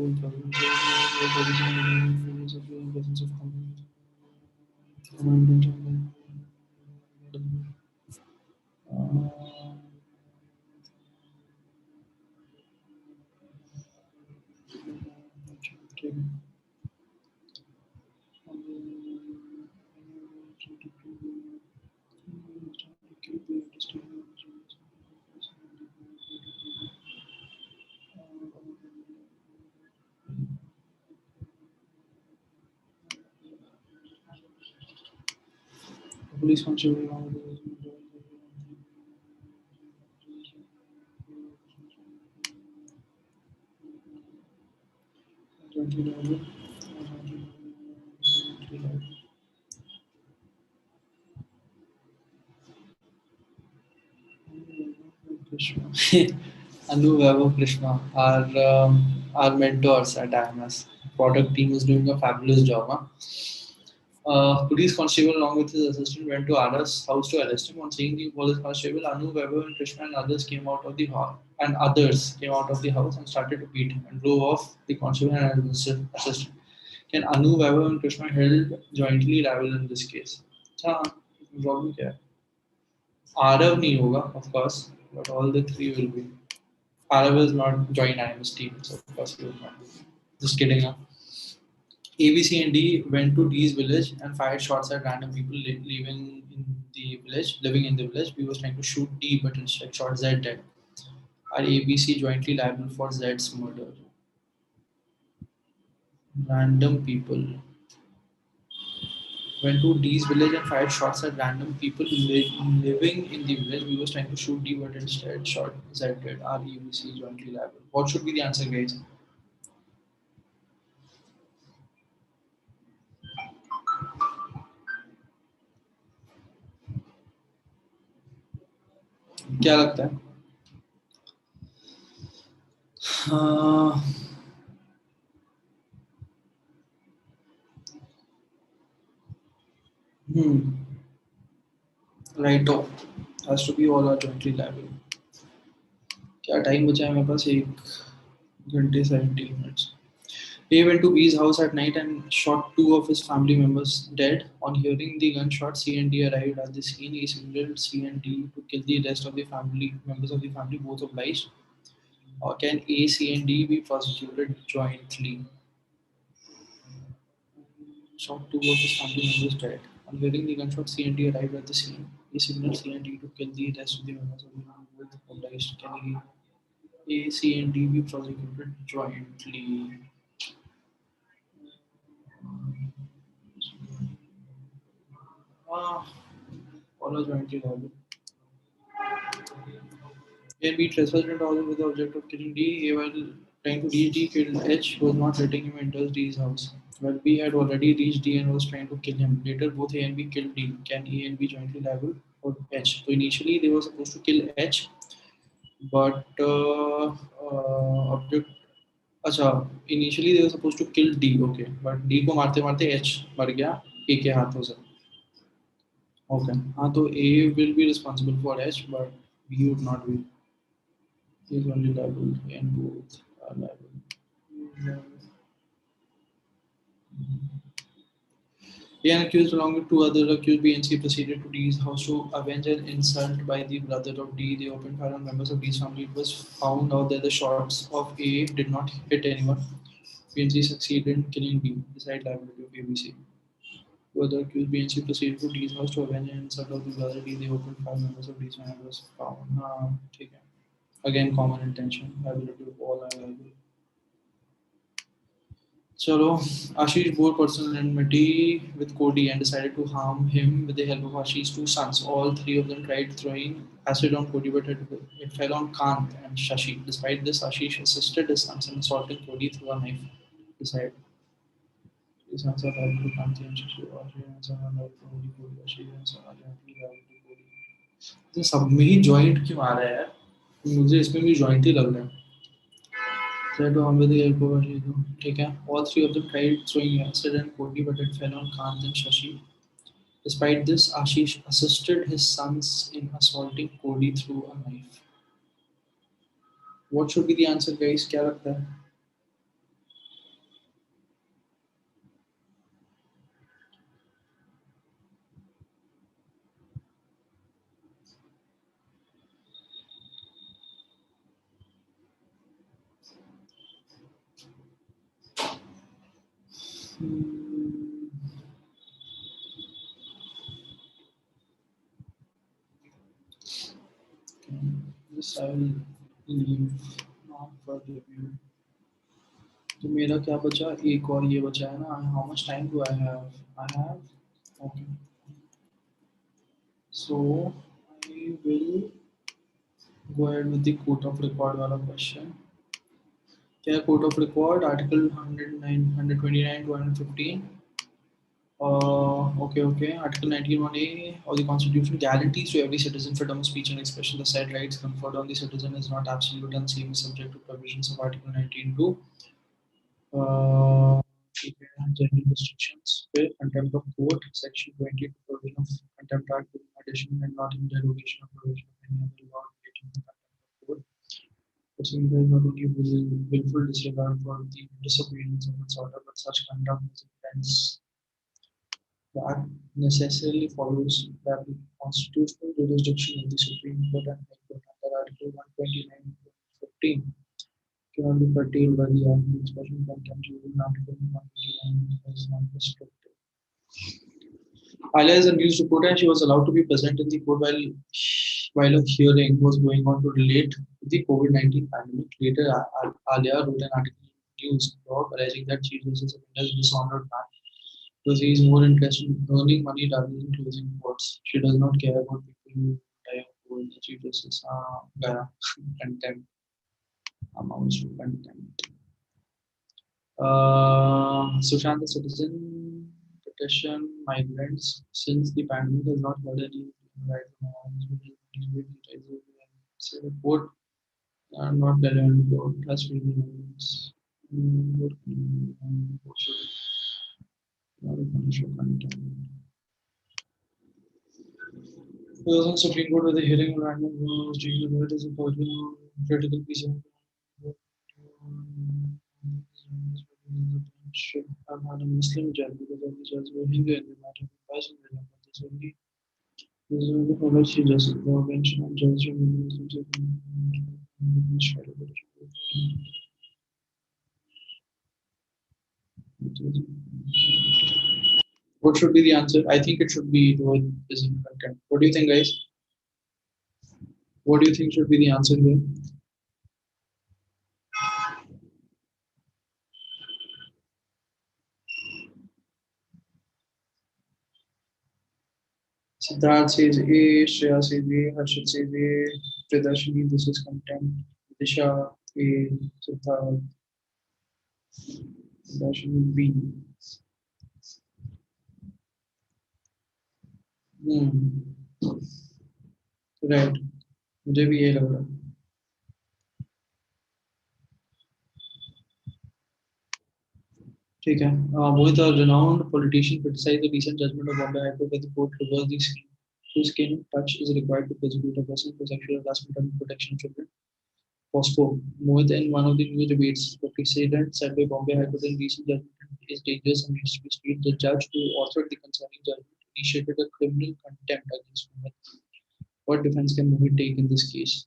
Speaker 1: police constable Anu Vaibhav Krishna, our mentors at IMS. Product team is doing a fabulous job. Huh? Police constable, along with his assistant, went to Ara's house to arrest him. On seeing the police constable, Anu Vaibhav and Krishna and others came out of the house. And others came out of the house and started to beat him and drove off the constable and his assistant. Can Anu Vaibhav and Krishna held jointly liable in this case? हाँ, problem क्या है? Arav नहीं होगा, of course, but all the three will be. Arav is not join IMS team, so of course he will not be. Just kidding. Huh? ABC and D went to D's village and fired shots at random people living in the village. B was trying to shoot D, but instead shot Z dead. Are ABC jointly liable for Z's murder? Random people went to D's village and fired shots at random people living in the village. B was trying to shoot D, but instead shot Z dead. Are ABC jointly liable? What should be the answer, guys? क्या लगता है? हाँ, right off has to be all are jointly liable. क्या time बचा है मेरे पास 1 घंटे 17 minutes. He went to B's house at night and shot two of his family members dead. On hearing the gunshot, C and D arrived at the scene. He signaled C and D to kill the rest of the family members of the family, both obliged. Or can A, C, and D be prosecuted jointly? Shot two of his family members dead. On hearing the gunshot, C and D arrived at the scene. He signaled C and D to kill the rest of the members of the family, both obliged. Can A, C, and D be prosecuted jointly? Ah, all are jointly liable. A and B trespassed into house with the object of killing D. A, while trying to reach D, killed H, who was not letting him enter D's house. Well, B had already reached D and was trying to kill him. Later, both A and B killed D. Can A and B jointly liable for H? So initially, they were supposed to kill H, but object. अच्छा, initially they were supposed to kill D. Okay, but D को मारते मारते H मर गया A के हाथों से. Okay, हाँ तो A will be responsible for H, but B would not be. He is only liable and both are liable. A and accused along with two other accused B and C proceeded to D's house to avenge an insult by the brother of D. They opened fire on members of D's family. It was found out that the shots of A did not hit anyone. B and C succeeded in killing B. Decide liability of ABC. Two other accused B and C proceeded to D's house to avenge an insult of the brother D. They opened fire on members of D's family. It was found. ठीक है. Again, common intention. Liability of all are liable. Chalo, Ashish bore personal enmity with Cody and decided to harm him with the help of Ashish's two sons. All three of them tried throwing acid on Cody, but it fell on Kant and Shashi. Despite this, Ashish assisted his sons in assaulting Cody through a knife. Decide. His sons are liable to Kant and Shashi. Ashish and son are liable to Cody. Ashish and son are liable to Cody. ये सब में ही joint क्यों आ रहा है यार? मुझे इसमें भी जॉइंट ही लग रहा है. Tried to harm with the help of Ashish. ठीक है. All three of them tried throwing acid and Cody, but it fell on Kant and Shashi. Despite this, Ashish assisted his sons in assaulting Cody through a knife. What should be the answer, guys? क्या लगता है? Hmm, okay. This I will leave now for review. तो मेरा क्या बचा? एक और ये बचा है ना? How much time do I have? I have. Okay. So I will go ahead with the quote of record वाला question. क्या है quote of record? Article 109, 129 to 115. Okay. Article 19(1)(a) of the Constitution guarantees to every citizen freedom of speech and expression. The said rights conferred on the citizen is not absolute and same is subject to provisions of Article 19(2). ठीक है, general restrictions. फिर contempt of court, Section 20 provision of contempt act in addition and not in derogation of provision of any other law relating to contempt of court. It signifies not only willful disregard for the disobedience of its order, but such conduct is offense. The Act necessarily follows that the constitutional jurisdiction of the Supreme Court and High Court under Article 129(15) cannot be curtailed by the Act. The expression contempt used in Article 129 is not restricted. Alia is a news reporter and she was allowed to be present in the court while a hearing was going on to relate to the COVID-19 pandemic. Later, Alia wrote an article in News blog alleging that Chief Justice Abhinder's dishonored man because he is more interested in earning money rather than closing courts. She does not care about people who die of cold. The Chief Justice Gaya contempt amounts to contempt. Sushant, the citizen petition migrants since the pandemic has not heard any right now. Say report not relevant to trust reviews. Content. The Supreme Court with a hearing on random was deemed the is important critical piece of should have had a Muslim judge because of the judge were Hindu and they might have been biased in but this only followed she just the mention of judge what should be the answer? I think it should be Rohit is in content. What do you think, guys? What do you think should be the answer here? Siddharth says A, Shreya says A, Harshit says A, Pridarshini, this is content. Disha, A, Siddharth. That should be. Right मुझे भी ये लग रहा है ठीक है Mohit, a renowned politician, criticized the recent judgment of Bombay High Court that the court reversed the scheme whose skin touch is required to prosecute a person for sexual harassment and protection of children. POSCO. Mohit, in one of the news debates, the precedent set by Bombay High Court in recent judgment is dangerous and needs to be stayed. The judge who authored the concerning judgment initiated a criminal contempt against Mohit. What defense can Mohit take in this case?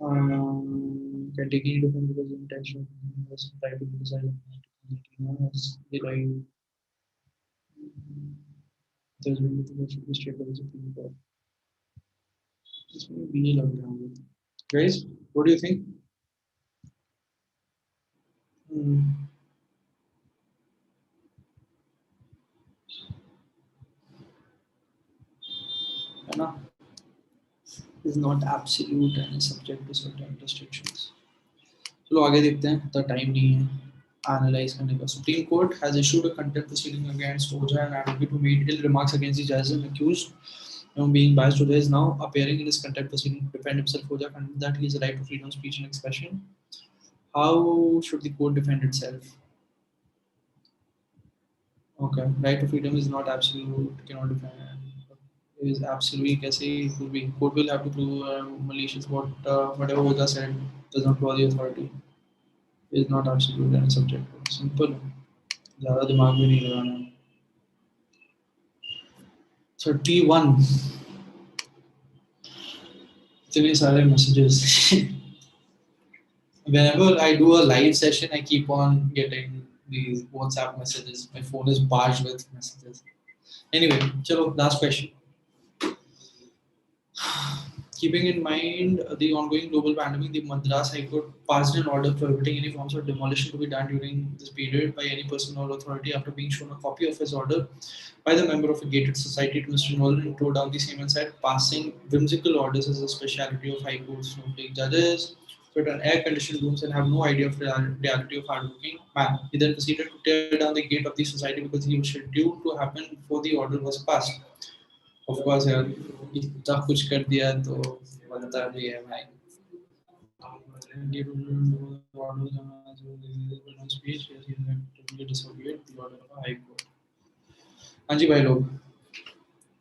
Speaker 1: Can take any defense because the intention was try to criticize did I there's been the should be straight by the Supreme Court. This may be love ground. Guys, what do you think? Hmm. है is not absolute and is subject to certain restrictions. चलो आगे देखते हैं तो time नहीं है analyse करने का Supreme Court has issued a contempt proceeding against Oja and advocate who made ill remarks against the judges and accused being biased. Oja is now appearing in his contempt proceeding to defend himself. Oja contends that he has a right to freedom of speech and expression. How should the court defend itself? Okay, right to freedom is not absolute, cannot defend. Is absolutely कैसे could be. Court will have to prove malicious whatever Oja said does not follow the authority. Is not absolute and subjective. Simple. ज़्यादा दिमाग भी नहीं लगाना. 31. इतने सारे messages. Whenever I do a live session, I keep on getting these WhatsApp messages. My phone is barged with messages. Anyway, chalo, last question. Keeping in mind the ongoing global pandemic, the Madras High Court passed an order prohibiting any forms of demolition to be done during this period by any person or authority. After being shown a copy of his order by the member of a gated society to Mr. Nolan, who tore down the same and said, passing whimsical orders is a speciality of High Courts. No take judges sit in air-conditioned rooms and have no idea of the reality of hardworking man. He then proceeded to tear down the gate of the society because he was scheduled to happen before the order was passed. Of course, यार इतना कुछ कर दिया तो बनता भी है भाई. हाँ जी भाई लोग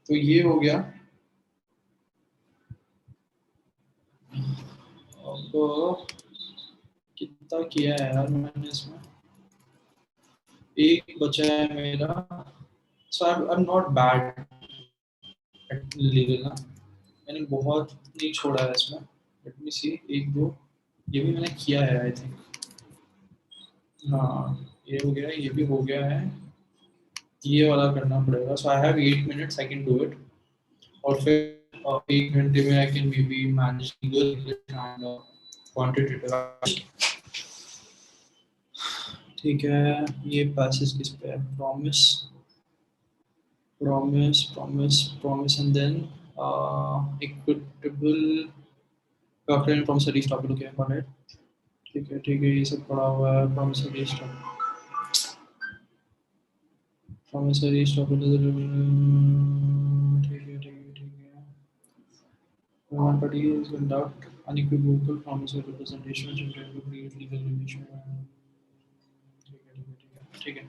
Speaker 1: तो ये हो गया अब कितना किया है यार मैंने इसमें एक बचा है मेरा so I'm not bad at legal ना मैंने बहुत नहीं छोड़ा है इसमें let me see एक दो ये भी मैंने किया है I think हाँ ये हो गया ये भी हो गया है ये वाला करना पड़ेगा so I have 8 minutes I can do it और फिर 1 घंटे में I can maybe manage legal and quantitative ठीक है ये पैसेज किस पे है promise and then equitable doctrine and promissory stop लोग क्या पढ़ा है ठीक है ये सब पढ़ा हुआ है promissory stop ठीक है one party is conduct unequivocal promissory representation which intend to create legal relation ठीक है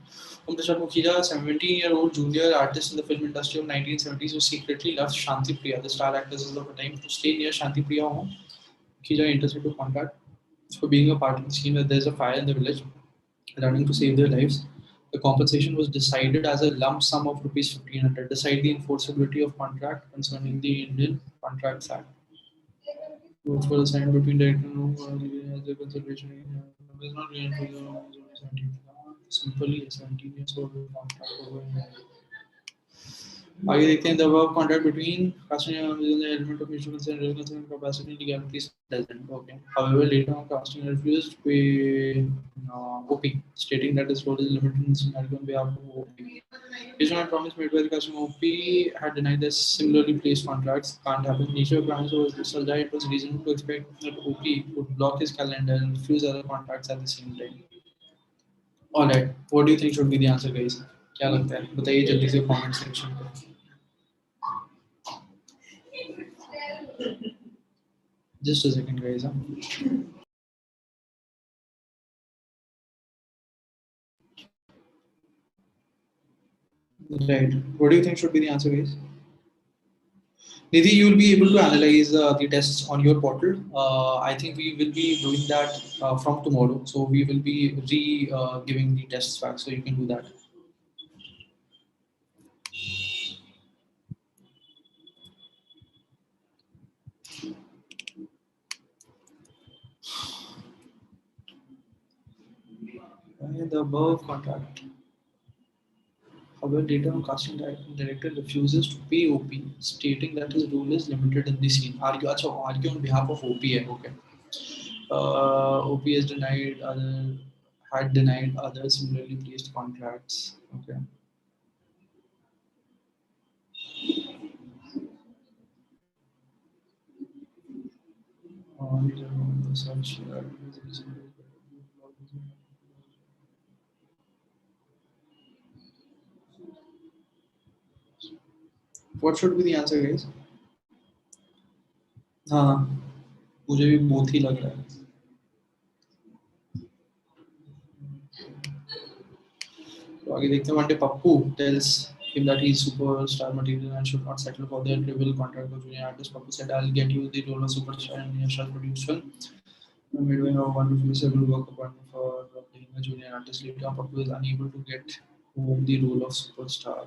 Speaker 1: Umprasad Mukhija, 17-year-old junior artist in the film industry of 1970s who secretly loves Shanti Priya, the star actress of the time. To stay near Shanti Priya home, Mukhija enters into contract for being a part of the scheme that there's a fire in the village, running to save their lives. The compensation was decided as a lump sum of rupees 1,500. Decide the enforceability of contract concerning the Indian Contracts Act. Votes were assigned between director and as a consideration. Is not really 17. Simply 17 years old contract. आगे देखते हैं the above contract between casting and the element of mutual consent and consent capacity legality is present. Okay. However, later on, casting refused to pay OP, stating that his role is limited in scenario on behalf of OP. Based on a promise made by the customer, OP had denied that similarly placed contracts can't happen. Nature of promise was such that it was reasonable to expect that OP would block his calendar and refuse other contracts at the same time. All right. What do you think should be the answer, guys? क्या लगता है बताइए जल्दी से comment section पे. Just a second, guys. Huh? Right. What do you think should be the answer, guys? Nidhi, you will be able to analyze the tests on your portal. I think we will be doing that from tomorrow. So we will be giving the tests back. So you can do that. The above contract. However, data on casting director refuses to pay OP, stating that his role is limited in the scene. Argue on behalf of OP. Okay. OP has had denied other similarly placed contracts. Okay. Such, what should be the answer, guys? हाँ मुझे भी बहुत ही लग रहा है. तो आगे देखते हैं. One day Pappu tells him that he's superstar material and should not settle for their trivial contract of junior artist. Pappu said, "I'll get you the role of superstar in your shall produce film." Midway, how wonderful several work upon for playing a junior artist. Later, Pappu is unable to get home the role of superstar.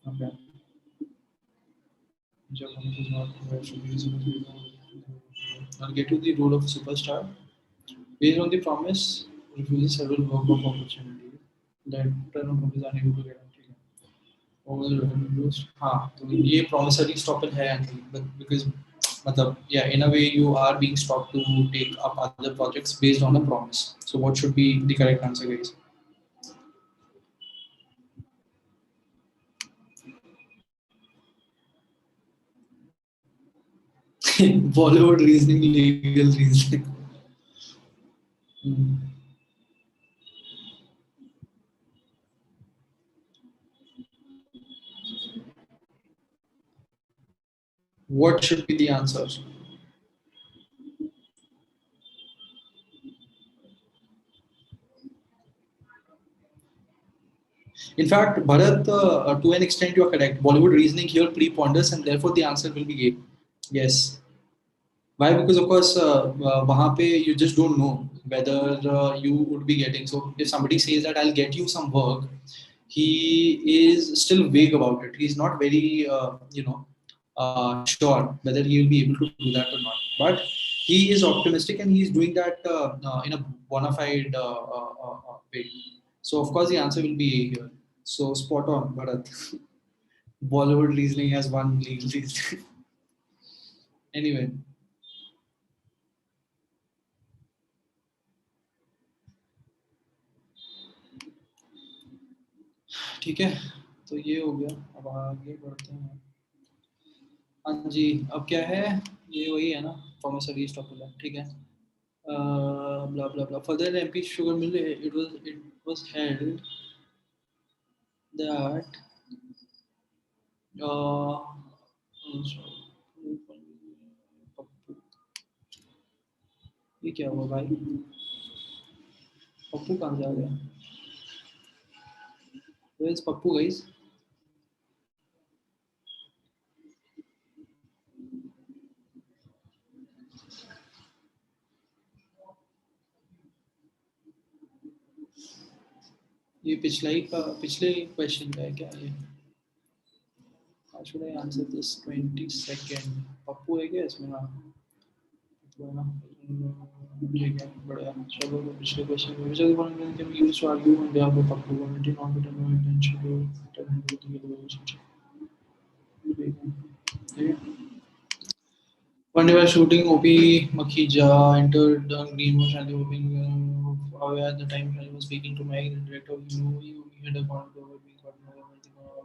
Speaker 1: Okay. Japanese is not where should be I'll get you the role of superstar. Based on the promise, refuses several work of opportunity. That turn is unable to guarantee. हाँ तो ये promissory stopper है actually, but because मतलब yeah in a way you are being stopped to take up other projects based on a promise. So what should be the correct answer, guys? Bollywood reasoning, legal reasoning. Hmm. What should be the answer? In fact, Bharat, to an extent, you are correct. Bollywood reasoning here preponders, and therefore the answer will be A. Yes. Why? Because of course, वहाँ पे you just don't know whether you would be getting. So if somebody says that I'll get you some work, he is still vague about it. He's not very, sure whether he will be able to do that or not. But he is optimistic and he is doing that in a bona fide way. So of course the answer will be A here. So spot on, Bharat. Bollywood reasoning has one legal reason. Anyway, ठीक है. तो ये हो गया. अब आगे बढ़ते हैं. हाँ जी. अब क्या है? ये वही है ना. Promissory estoppel. ठीक है. Blah blah blah. Further, MP Sugar Mill, it was held that ये क्या हुआ भाई? पप्पू कहाँ जा गया? Where is Pappu, guys? ये पिछले क्वेश्चन का है क्या ये? How should I answer this? 22nd. Pappu है क्या इसमें? हाँ. पप्पू है ना. ठीक है. बढ़िया. चलो पिछले क्वेश्चन में which of the following can be used to argue on behalf of Pappu? Community non-determined intention to determine the relationship. ठीक है. ठीक है. One day while shooting, OP Makhija entered the greenhouse and the hoping at the time I was speaking to my director, he had a point over being caught in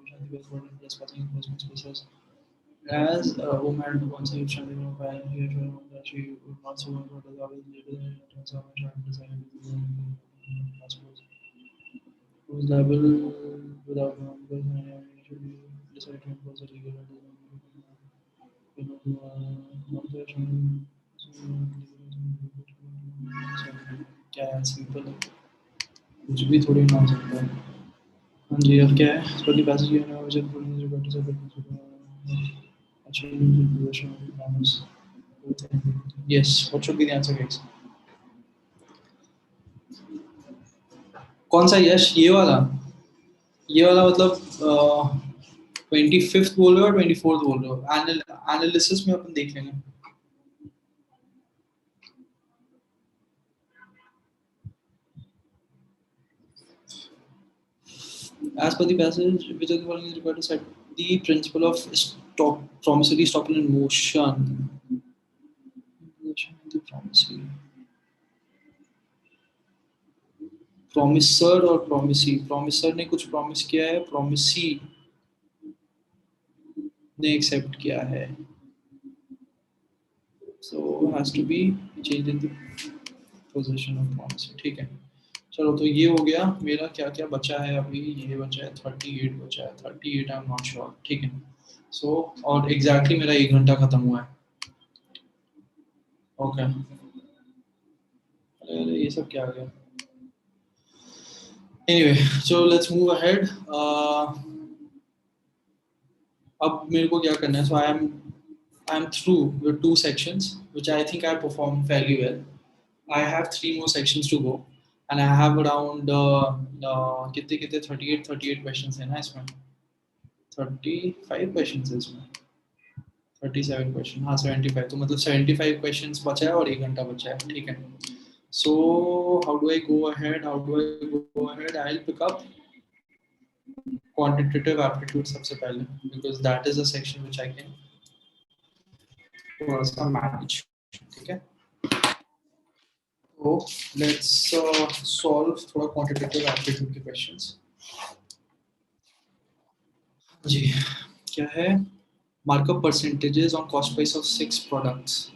Speaker 1: Shanti was brought in plus passing investment spaces. As Om had once saved Shanti from fire, he had shown that she would not survive what is always later than it turns out Shanti decided to go. whose liable without numbers and usually decide to impose a legal क्या है simple है कुछ भी थोड़ी ना हो सकता है हाँ जी अब क्या है इसका दी पैसेज है ना जब बोलने जो बैठे सब अच्छा position of promise yes what should be the answer guys कौन सा यश ये वाला मतलब 25th बोल रहे हो 24th बोल रहे हो एनालिसिस में अपन देख लेंगे as per the passage which of the following is required to set the principle of stop promissory stopping in motion the promissory promisor और promisee promisor ने कुछ promise किया है promisee ने accept किया है so has to be changed in the possession of promisee ठीक है चलो तो ये हो गया मेरा क्या क्या बचा है अभी ये बचा है 38 बचा है 38 आई एम नॉट श्योर ठीक है सो और एग्जैक्टली मेरा 1 घंटा खत्म हुआ है ओके अरे ये सब क्या आ गया anyway so let's move ahead अब मेरे को क्या करना है so I am through with 2 sections which I think I performed fairly well I have 3 more sections to go and I have around कितने कितने 38 questions है ना इसमें 35 questions है इसमें 37 क्वेश्चन हाँ 75 तो मतलब 75 क्वेश्चंस बचा है और 1 घंटा बचा है ठीक है so how do I go ahead I will pick up quantitative aptitude सबसे पहले because that is a section which I can थोड़ा सा मैनेज ठीक है तो लेट्स सॉल्व थोड़ा क्वांटिटेटिव एप्टीट्यूड के क्वेश्चंस जी क्या है markup percentages on cost price of 6 products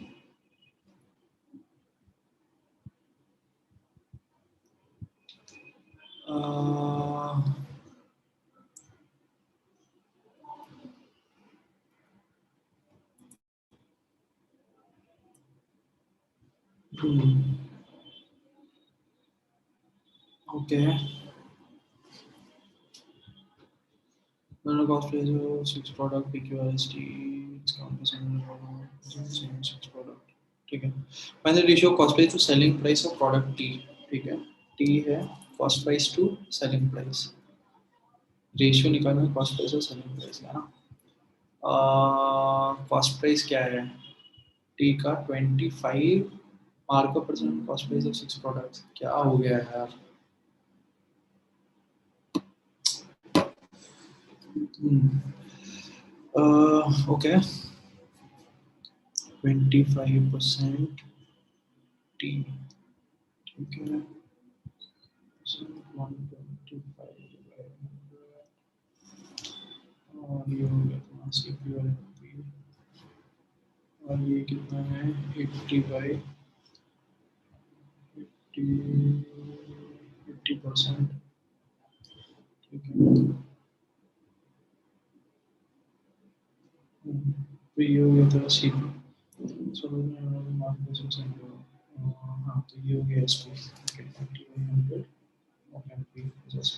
Speaker 1: Okay. Cost price of 6 product PQRST discount percent 6 product ठीक है final ratio cost price to selling price of product T ठीक है T है cost price to selling price ratio निकालना है cost price और selling price है ना कॉस्ट प्राइस क्या है टी का 25 markup percent cost price of 6 products क्या हो गया है यार okay 25% T ठीक है so 125 और ये हो गया तुम्हारा CPU और MP और ये कितना है 80% ठीक है तो ये हो गया तेरा CPU चलो मार्केट हाँ तो ये हो गया SP ओके 50/100 और MP SP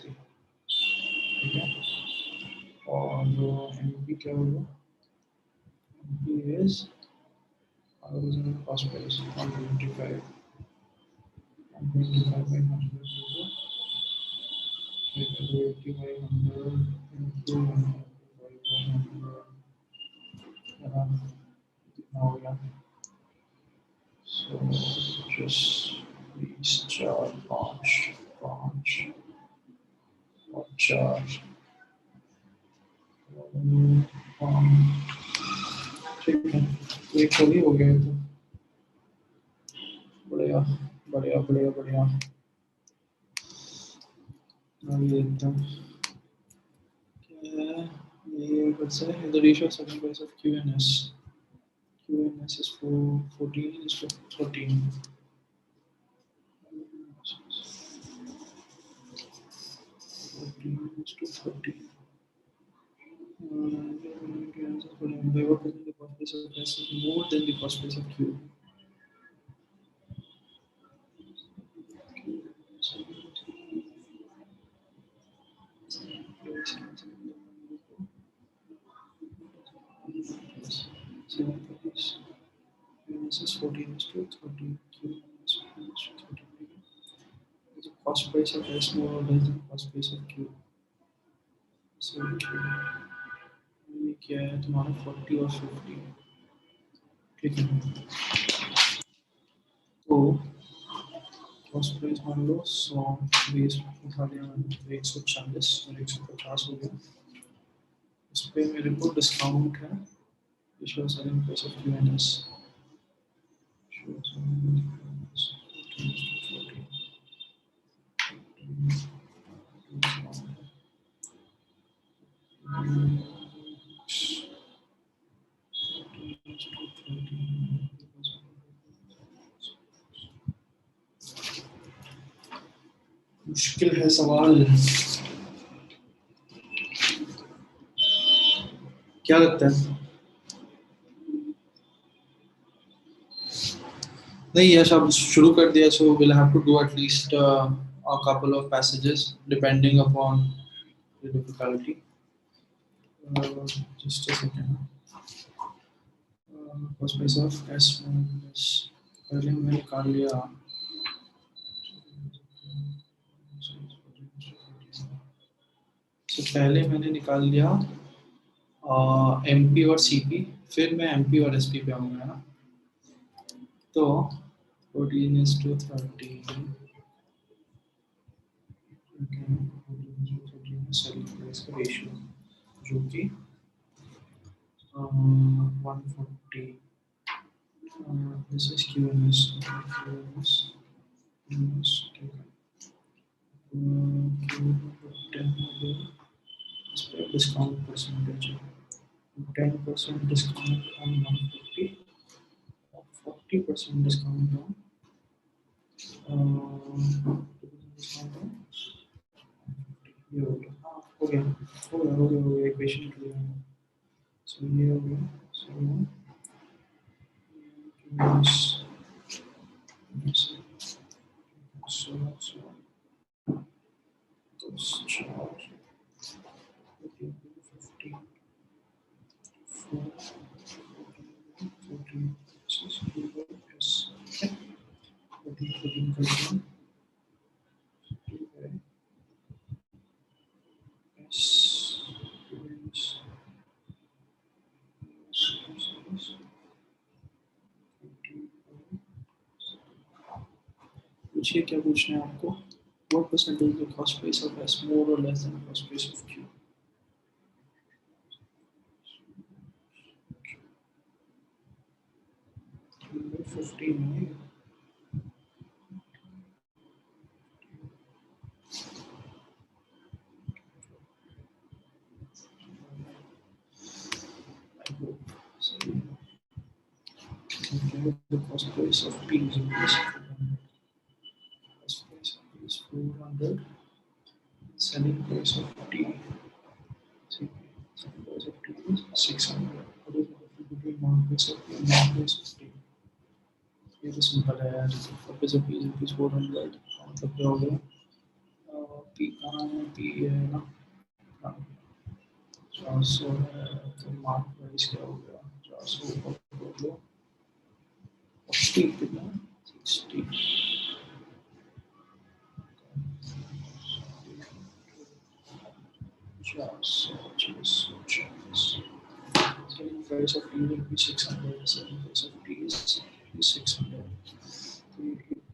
Speaker 1: ठीक है और जो MP क्या होगा MP is cost price 125 125/100 80/100 into 125/100 हो गया so just these 4 5 और 4 ठीक है एक तो भी हो गया तो बढ़िया बढ़िया बढ़िया बढ़िया ये एकदम ये what's the ratio of selling price of QNS QNS is 14 is to 13 15:30. By what percent the cost price of S is more than the cost price of Q? This is 14:30. Q minus 30. Is the cost price of S more or less than the cost price of Q? So ये क्या है तुम्हारा 40 और 50 ठीक है तो cost price मान लो 100 20 उठा लिया मैंने तो 140 और 150 हो गया इस पे मेरे को डिस्काउंट है visual selling price of QNS मुश्किल है सवाल क्या लगता है नहीं यश आप शुरू कर दिया so we'll have to do at least a couple of passages depending upon the difficulty just a second cost price of S minus पहले मैंने निकाल लिया तो पहले मैंने निकाल लिया MP और CP फिर मैं MP और SP पे आऊंगा ना तो 14:30 सेलिंग प्राइस का रेशियो जो कि 140 this is QNS discount percentage 10% discount on 150 40% discount on discount on ये हो गया equation clear so ये हो गया so charge 50 पूछिए क्या पूछना है आपको what percentage the cost price of S more or less than the cost price of Q 15 है the cost price of P is cost price of P is 400 selling price of T selling price of T is 600 what is the difference between market price of P and market price of T ये तो simple है यार cost price of P is 400 मतलब क्या हो गया P कहाँ है P है ना 400 है तो market price क्या हो गया 400 ऊपर कर लो 40 कितना 60 selling price of T will be 600 selling price of T is 600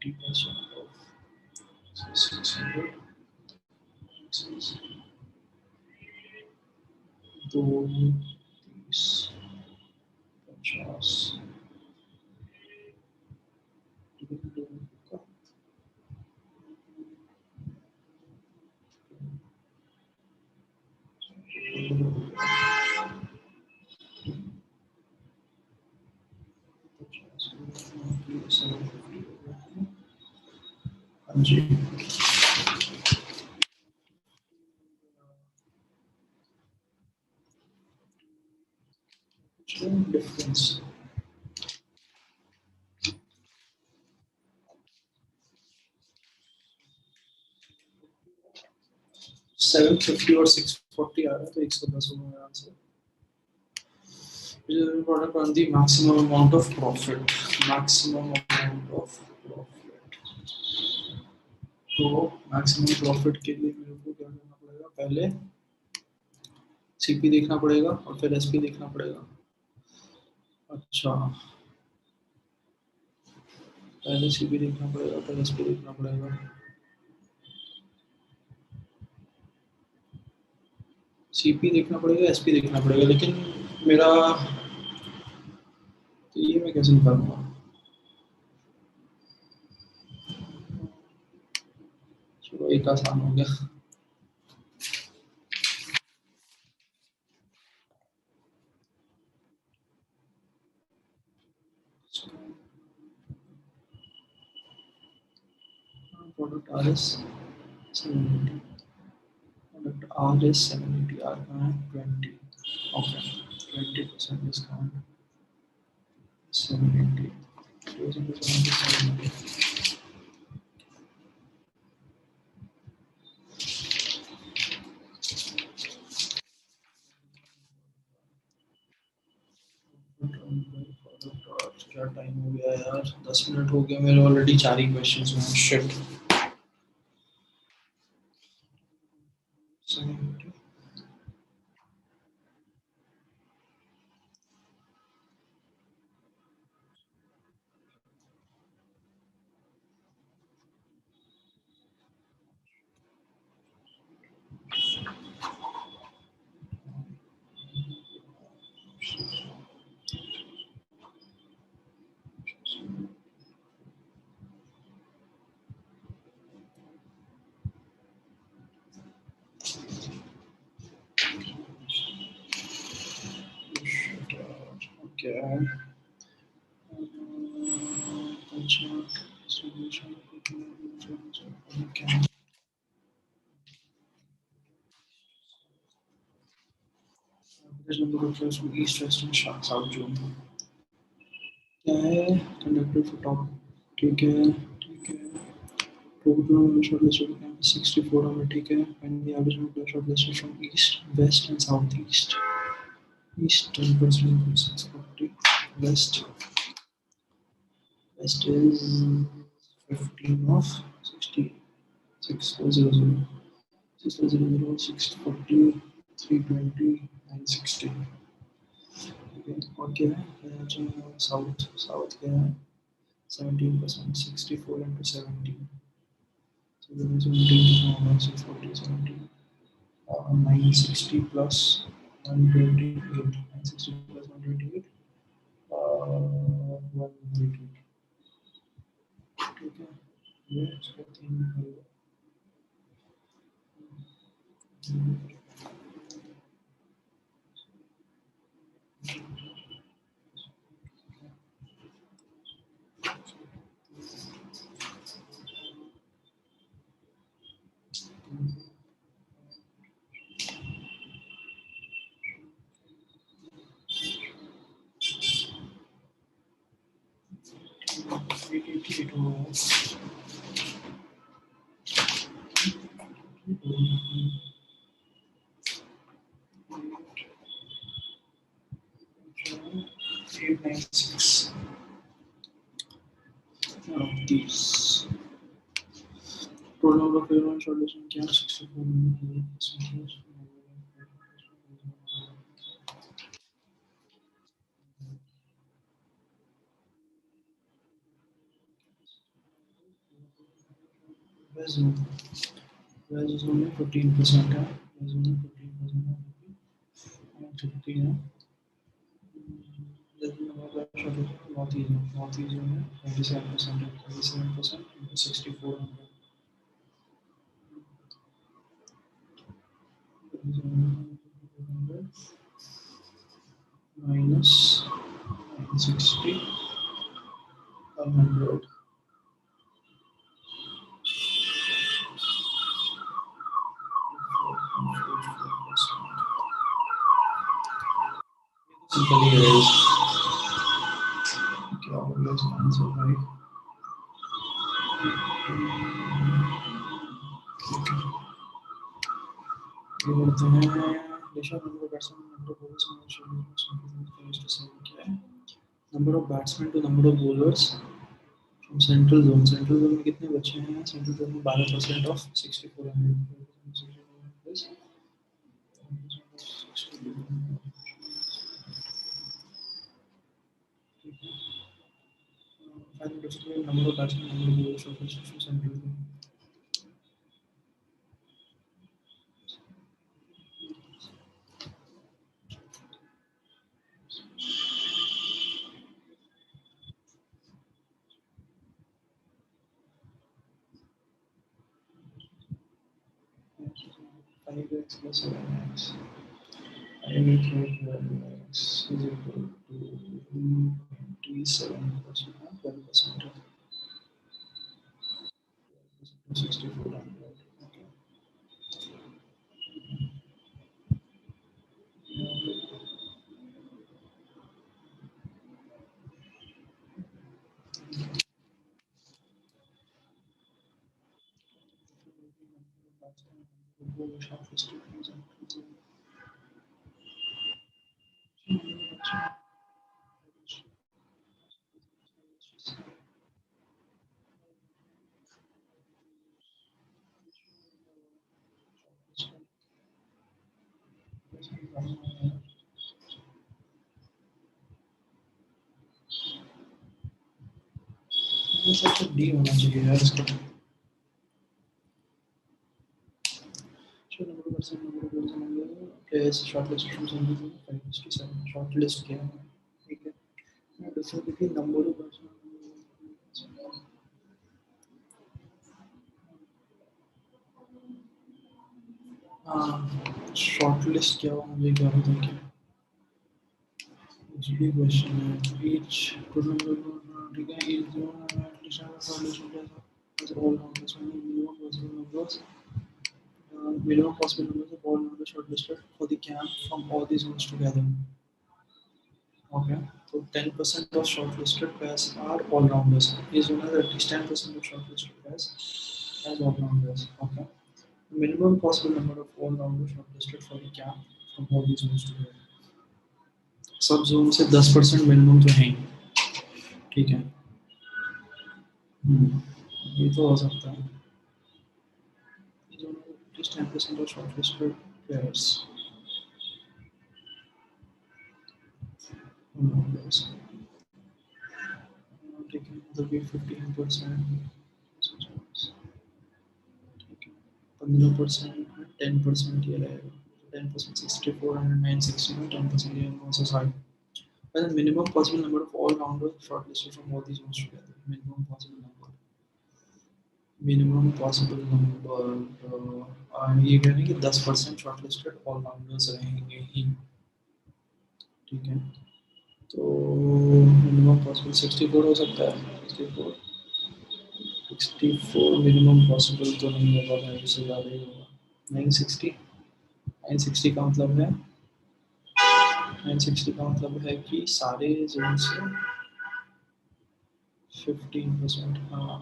Speaker 1: 80% of 600 is 250 हाँ जी difference. 750 और 640 आ रहा है तो 110 होगा मेरा answer. Product on the maximum amount of profit. Maximum amount of profit. तो maximum profit के लिए मेरे को क्या करना पड़ेगा? पहले CP देखना पड़ेगा और फिर SP देखना पड़ेगा. अच्छा, पहले CP देखना पड़ेगा फिर SP देखना पड़ेगा. CP देखना पड़ेगा SP देखना पड़ेगा, लेकिन मेरा तो ये मैं कैसे निकालूंगा? चलो एक आसान हो गया. Product R is 780. Product R is 780. R का है 20. Okay, 20% discount. 780. 780. क्या टाइम हो गया यार? 10 मिनट हो गए मेरे ऑलरेडी. 4 ही क्वेश्चंस हैं. शिट. 780. क्या है? Average number of players from East, West and South Zone. क्या है? Conductor for top. ठीक है, ठीक है. Total number of shortlisted candidates 64 हमें ठीक है. And the average number of shortlisted from East, West and Southeast. East 10% 640. West is 15 of 60. 600. 600, 640, 320, 960. और क्या है? साउथ क्या है? 17%. 64 into 17. So 17 640, 17. 960 plus 128. 960 plus 128. 188. ठीक है. ये इसका 3 896 of these. Total number of payment solution can 64 Where's is only 15%. Where's only 15%. 50 है. North is only 27%. 27% into 6400. Minus 960 100. automatically erased. क्या बोला इसका आंसर भाई? ये बोलते हैं देशा number of batsmen, number of bowlers, क्या है? Number of batsmen to number of bowlers from central zone. Central zone में कितने बच्चे हैं? Central zone में 12% of 6400. Number of batsmen, number of bowlers from central zone. Five x plus 7x. 5x plus 7x is equal to 27%, 12%. 6400. Okay. सबसे D होना चाहिए यार इसका. प्लेयर्स शॉर्टलिस्ट from 567 शॉर्टलिस्ट किया है. ठीक है. Difference between number of shortlist क्या हुआ मुझे क्या पता क्या. जी क्वेश्चन है ईच टोटल ठीक है each zone at least shortlist all numbers minimum possible numbers minimum possible numbers of all numbers shortlisted for the camp from all these zones together. Okay, so 10% of shortlisted pairs are all rounders. Is one of at least 10% of shortlisted pairs as all rounders. Okay, minimum possible number of all rounders shortlisted for the camp from all these zones together. सब zone से 10% minimum तो है. ठीक है. ये तो हो सकता है. At least 10% of shortlisted pairs. Taking the be 15%, 15%, 10% ये रहेगा. 10% 64 and 960 में 10% ये also high. And the minimum possible number of all rounders shortlisted from all these ones together. Minimum possible number. Minimum possible number. ये कहने कि 10% shortlisted all rounders रहेंगे ही. ठीक है. तो minimum possible 64 हो सकता है. 64 मिनिमम पॉसिबल तो नहीं होगा भाई. इससे ज़्यादा ही होगा. 960. 960 का मतलब है 960 का मतलब है कि सारे जोन से 15%. हाँ.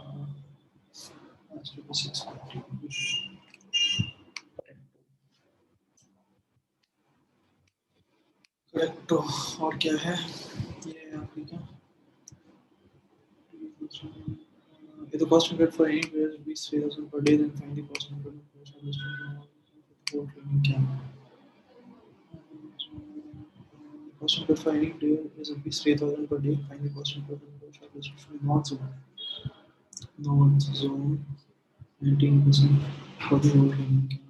Speaker 1: करेक्ट. और क्या है ये आपकी क्या the cost incurred for any player will be 3,000 per day. Then find the cost incurred for training camp. Cost incurred for any player is rupees 3,000 per day. Find the cost incurred for North Zone. North Zone 19% for the whole training camp.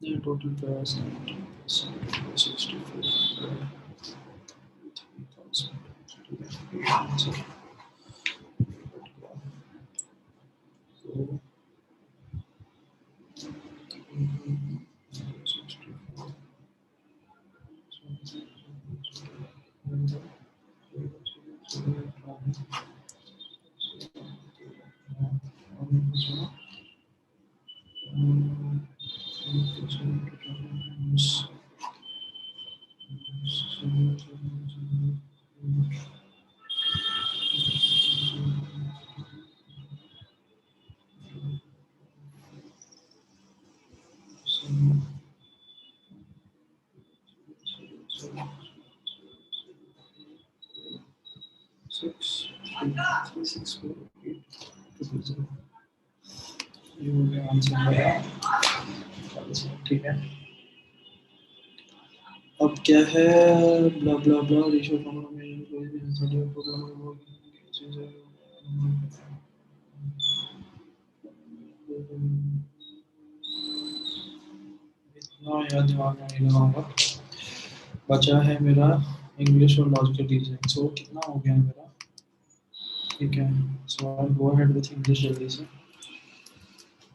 Speaker 1: The total price 19%, 6400, 3,000. Six, three, six, four, eight, two, zero. ये हो गया answer मेरा। ठीक है, अब क्या है, ब्ला ब्ला ब्ला ratio formula में कोई भी आंसर दिया प्रोग्राम में वो इतना याद दिमाग में नहीं लगाऊंगा। बचा है मेरा इंग्लिश और लॉजिकल रीजनिंग। सो कितना हो गया मेरा, ठीक है। So I go ahead with English जल्दी से,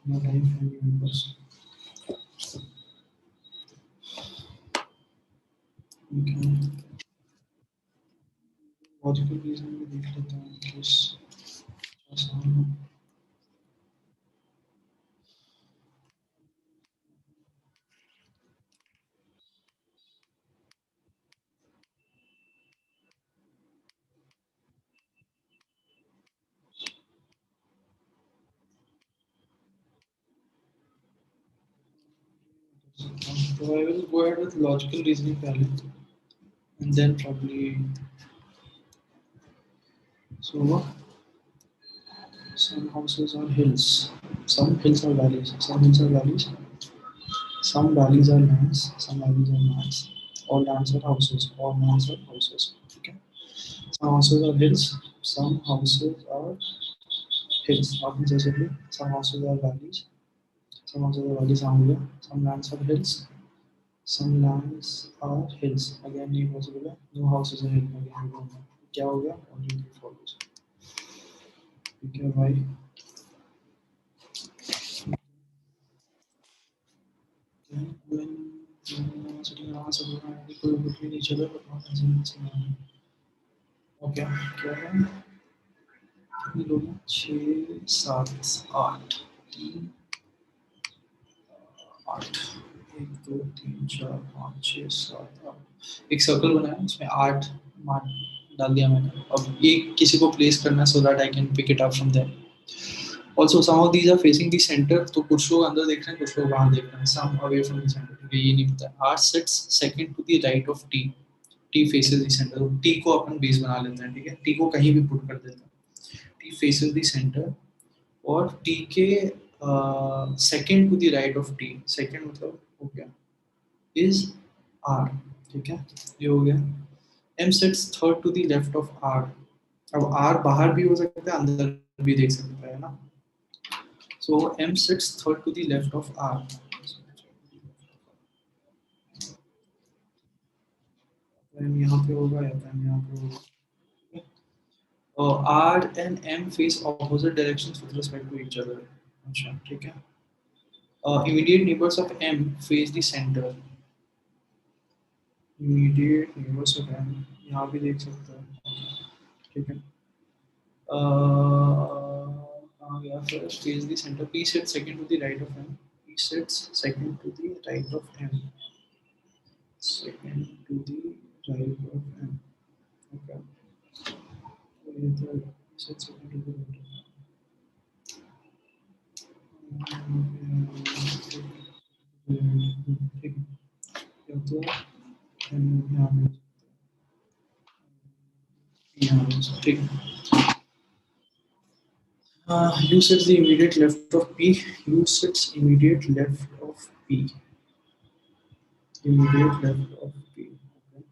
Speaker 1: नो टाइम फॉर मेंबर्स। ठीक है, लॉजिकल रीजनिंग भी देख लेता हूँ इंग्लिश आसान है। So I will go ahead with logical reasoning पहले, and then probably so some houses are hills, some hills are valleys, some hills are valleys, some valleys are lands, some valleys are lands. All lands are houses, all lands are houses. Okay. Some houses are hills, some houses are hills. आपने जैसे भी some houses are valleys, some houses are valleys आ गया, some lands are hills, some lands are hills. Again नहीं possible है, no houses are hill again नहीं होगा। क्या हो गया? Only three follows. ठीक है भाई। Sitting around सब लोग हैं, कोई कुछ भी नहीं चला, but not as ओके क्या है, कितने लोग हैं? 6 7 8 3 8 1 2 3 4 5 6 7 8 एक सर्कल बनाया उसमें 8 मान डाल दिया मैंने। अब एक किसी को प्लेस करना है so that I can pick it up from there. Also some of these are facing the centre, तो कुछ लोग अंदर देख रहे हैं, कुछ लोग बाहर देख रहे हैं, some away from the centre. ठीक है, ये नहीं पता। R sits second to the right of T, T faces the centre. T को अपन बेस बना लेते हैं, ठीक है, टी को कहीं भी पुट कर देते हैं। टी फेसेस द सेंटर और टी के second to the right of T, second मतलब हो गया इज आर। ठीक है, ये हो गया। M sits third to the left of R. अब आर बाहर भी हो सकता है, अंदर भी देख सकता है ना। So M sits third to the left of R. M यहाँ पे होगा या एम यहाँ पे होगा। R and M face opposite directions with respect to each other. अच्छा ठीक है। Immediate neighbors of M face the center. Immediate neighbors of M यहाँ भी देख सकते हैं, ठीक है। Yeah, first face the center. P sits second to the right of M. P sits second to the right of M. Second to the right of M. Okay. P sits second to the right of M. ठीक है, या तो यहाँ में ठीक है। U sits the immediate left of P. U sits immediate left of P. Immediate left of P. Okay.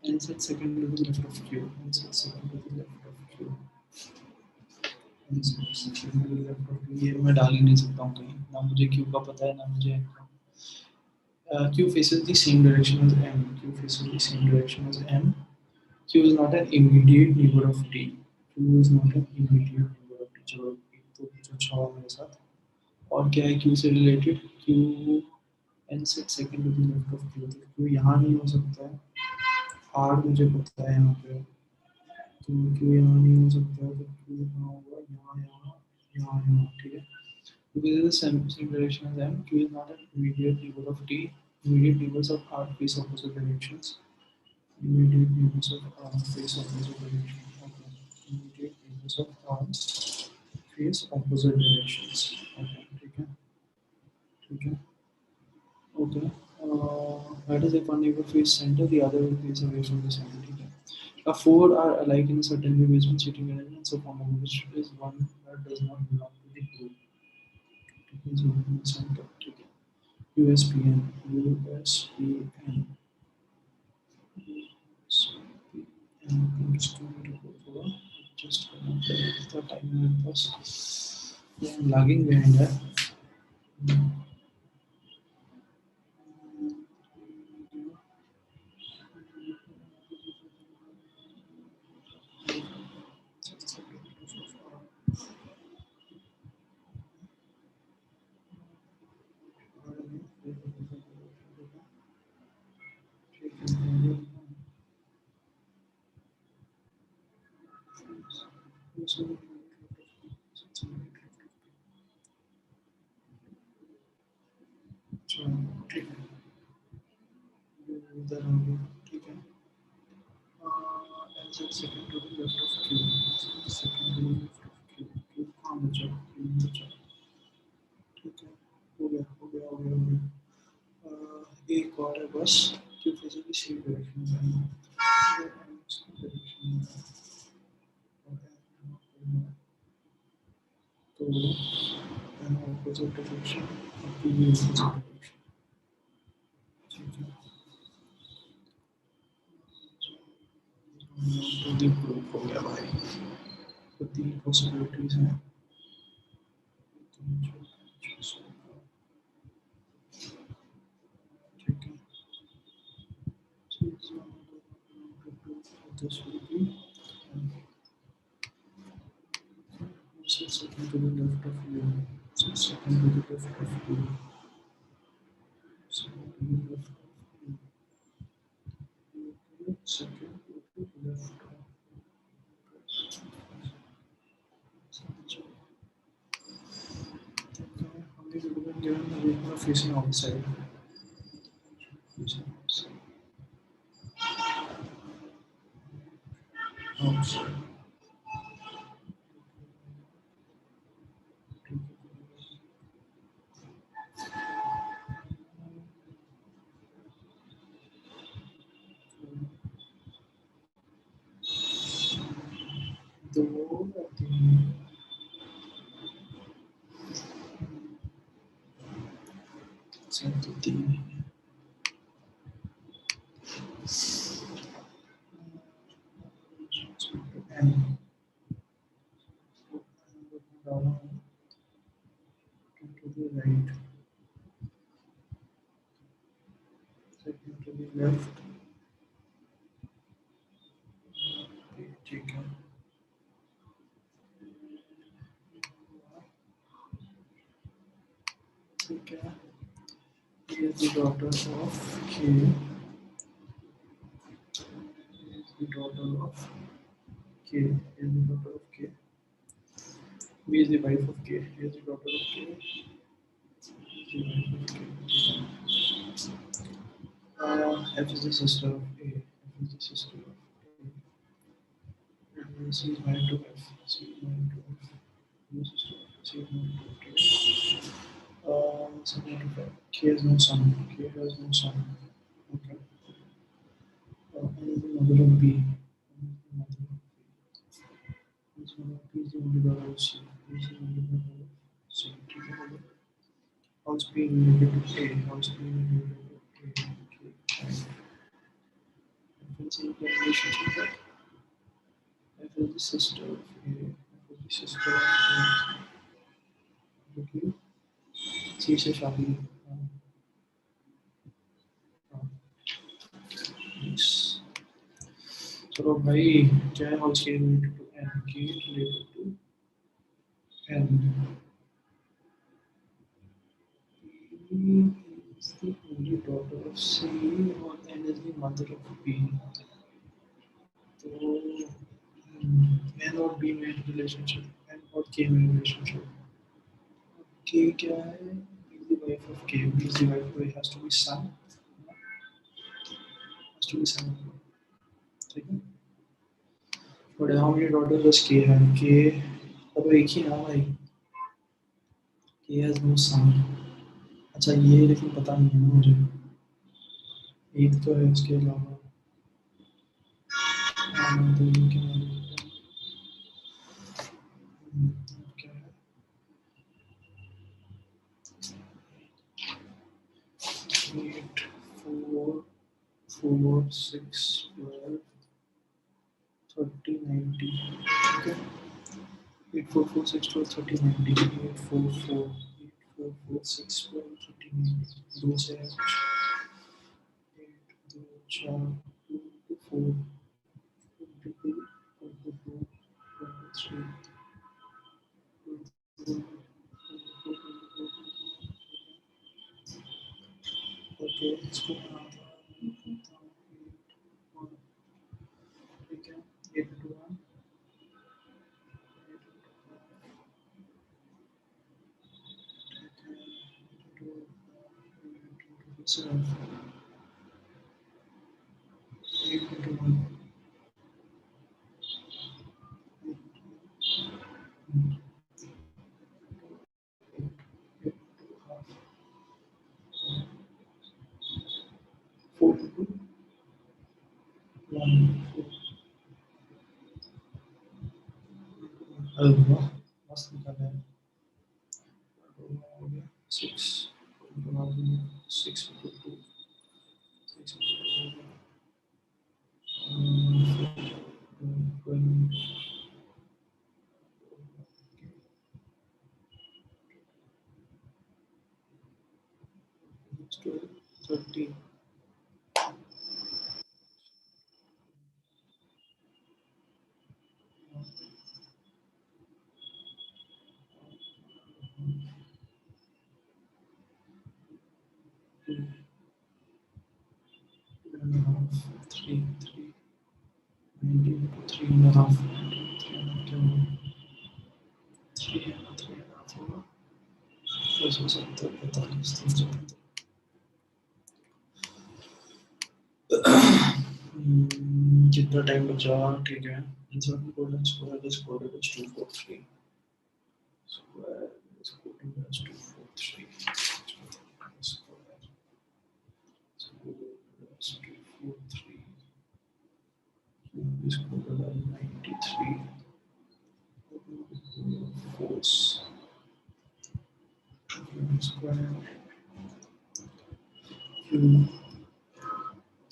Speaker 1: N sits second to the left of Q. N sits second to the left of Q. N sits second to the left of Q. ये मैं डाल ही नहीं सकता हूँ कहीं, ना मुझे Q का पता है ना मुझे। Q faces the same direction as M. Q faces the same direction as M. Q is not an immediate neighbor of T. Q is not an immediate neighbor of T. चलो एक तो कुछ अच्छा हुआ मेरे साथ। और क्या है Q से रिलेटेड? Q n से second to the left of q, q यहाँ नहीं हो सकता है, r मुझे पता है यहाँ पे, तो q यहाँ नहीं हो सकता है, तो q कहाँ होगा, यहाँ यहाँ यहाँ यहाँ, ठीक है, because it is the same direction as m, q is not an immediate neighbor of t, immediate neighbors of r face opposite directions, immediate neighbors of r face opposite directions, okay, immediate neighbors of r face opposite directions, okay, ठीक है, ठीक है, okay, that is if one neighbor face center, the other will face away from the center, ठीक है. Four are alike in a certain way based on seating arrangement, so form which is one that does not belong to the group. It is one in the center, ठीक है. USPN, USPN, USPN comes to me to go for just the time and plus. Yeah, I'm lagging behind that. ठीक है, इधर हो गया, ठीक है. And second to the left of Q, second to the left of Q, Q कहाँ बचा, Q बचा, ठीक है, हो गया हो गया हो गया हो गया. एक और है बस, Q फिजिकली सेम डायरेक्शन में है, इसकी डायरेक्शन में है, तो ऑपोजिट डायरेक्शन, Q भी ऑपोजिट डायरेक्शन, ठीक है. तो दी ग्रुप हो गया भाई, तो तीन पॉसिबिलिटीज हैं, ठीक है. This will be second to the left of you, second to the left of you, second to the left of you, second to the left of हमने ribbon given the we're facing outside, facing outside. दो तीन सब तो तीन and down to the right, second to the left, ठीक है, ठीक है. He is the daughter of K. He is the daughter of K. He is the daughter of K. B is the wife of K. He is the daughter of K. He is the wife of K. F is the sister of A. F is the sister of A. And C is married to F. C is married to F. The sister of C is married to F. Second to F. K has no son. K has no son. Okay. And is the mother of B. And is the mother of B. This one is the only daughter of C. This is the only daughter of C. House P related to A. House P related to A. Okay. Right. F is the relationship that F is the sister of A. F is the sister of A. Okay. C से शादी. Yes. चलो भाई, क्या है house K related to N? K related to N. the only daughter of C or N is the mother of B. So N और B में relationship, N और K में relationship. K क्या है? B is the wife of K. B is the wife, so it has to be son. Has to be son. ठीक है? But how many daughters does K have? K अब एक ही नाम है. K has no son. अच्छा ये लेकिन पता नहीं है ना मुझे. एक तो है उसके अलावा. तो ये क्या है? क्या है? 8, 4, 4, 6, 12, 30, 90. Okay. 8, 4, 4, 6, 12, 30, 90. 8, 4, 4, 8, 4, 4, 6, 12, 30, 90. दो से है. 8, 2, 4, 2, 4, 22, 22, 23, 24, 24. Okay, इसको बनाता हूँ. ठीक है. 8 into 1. 7, 8 into 1. 4 into 1. 4. अरे वाह, मस्त निकाला है. 6. 6 into 2. 6 into 2. 20. 30. 2, 2.5. 3, 3. 90 into 3.5. 3.5. 3.5 होगा. 270, 45, 370. कितना टाइम बचा? ठीक है. Insert code square is coded as 243. Square is coded as 243. Square is coded as 243. Cube is coded as 93. Force. Square. Cube.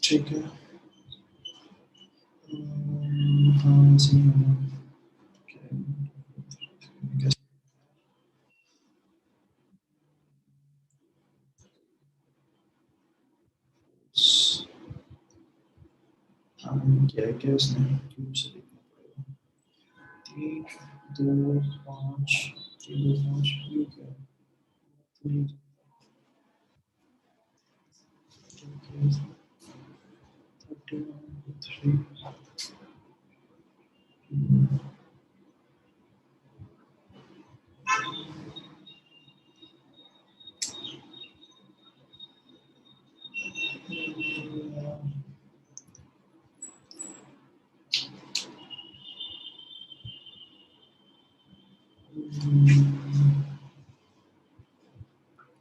Speaker 1: ठीक है. हाँ सही है. क्या उसने क्यूब से देखना पड़ेगा. 3, 2, 5, 3, 2, 5 क्यूब क्या है. 3, 31, 3.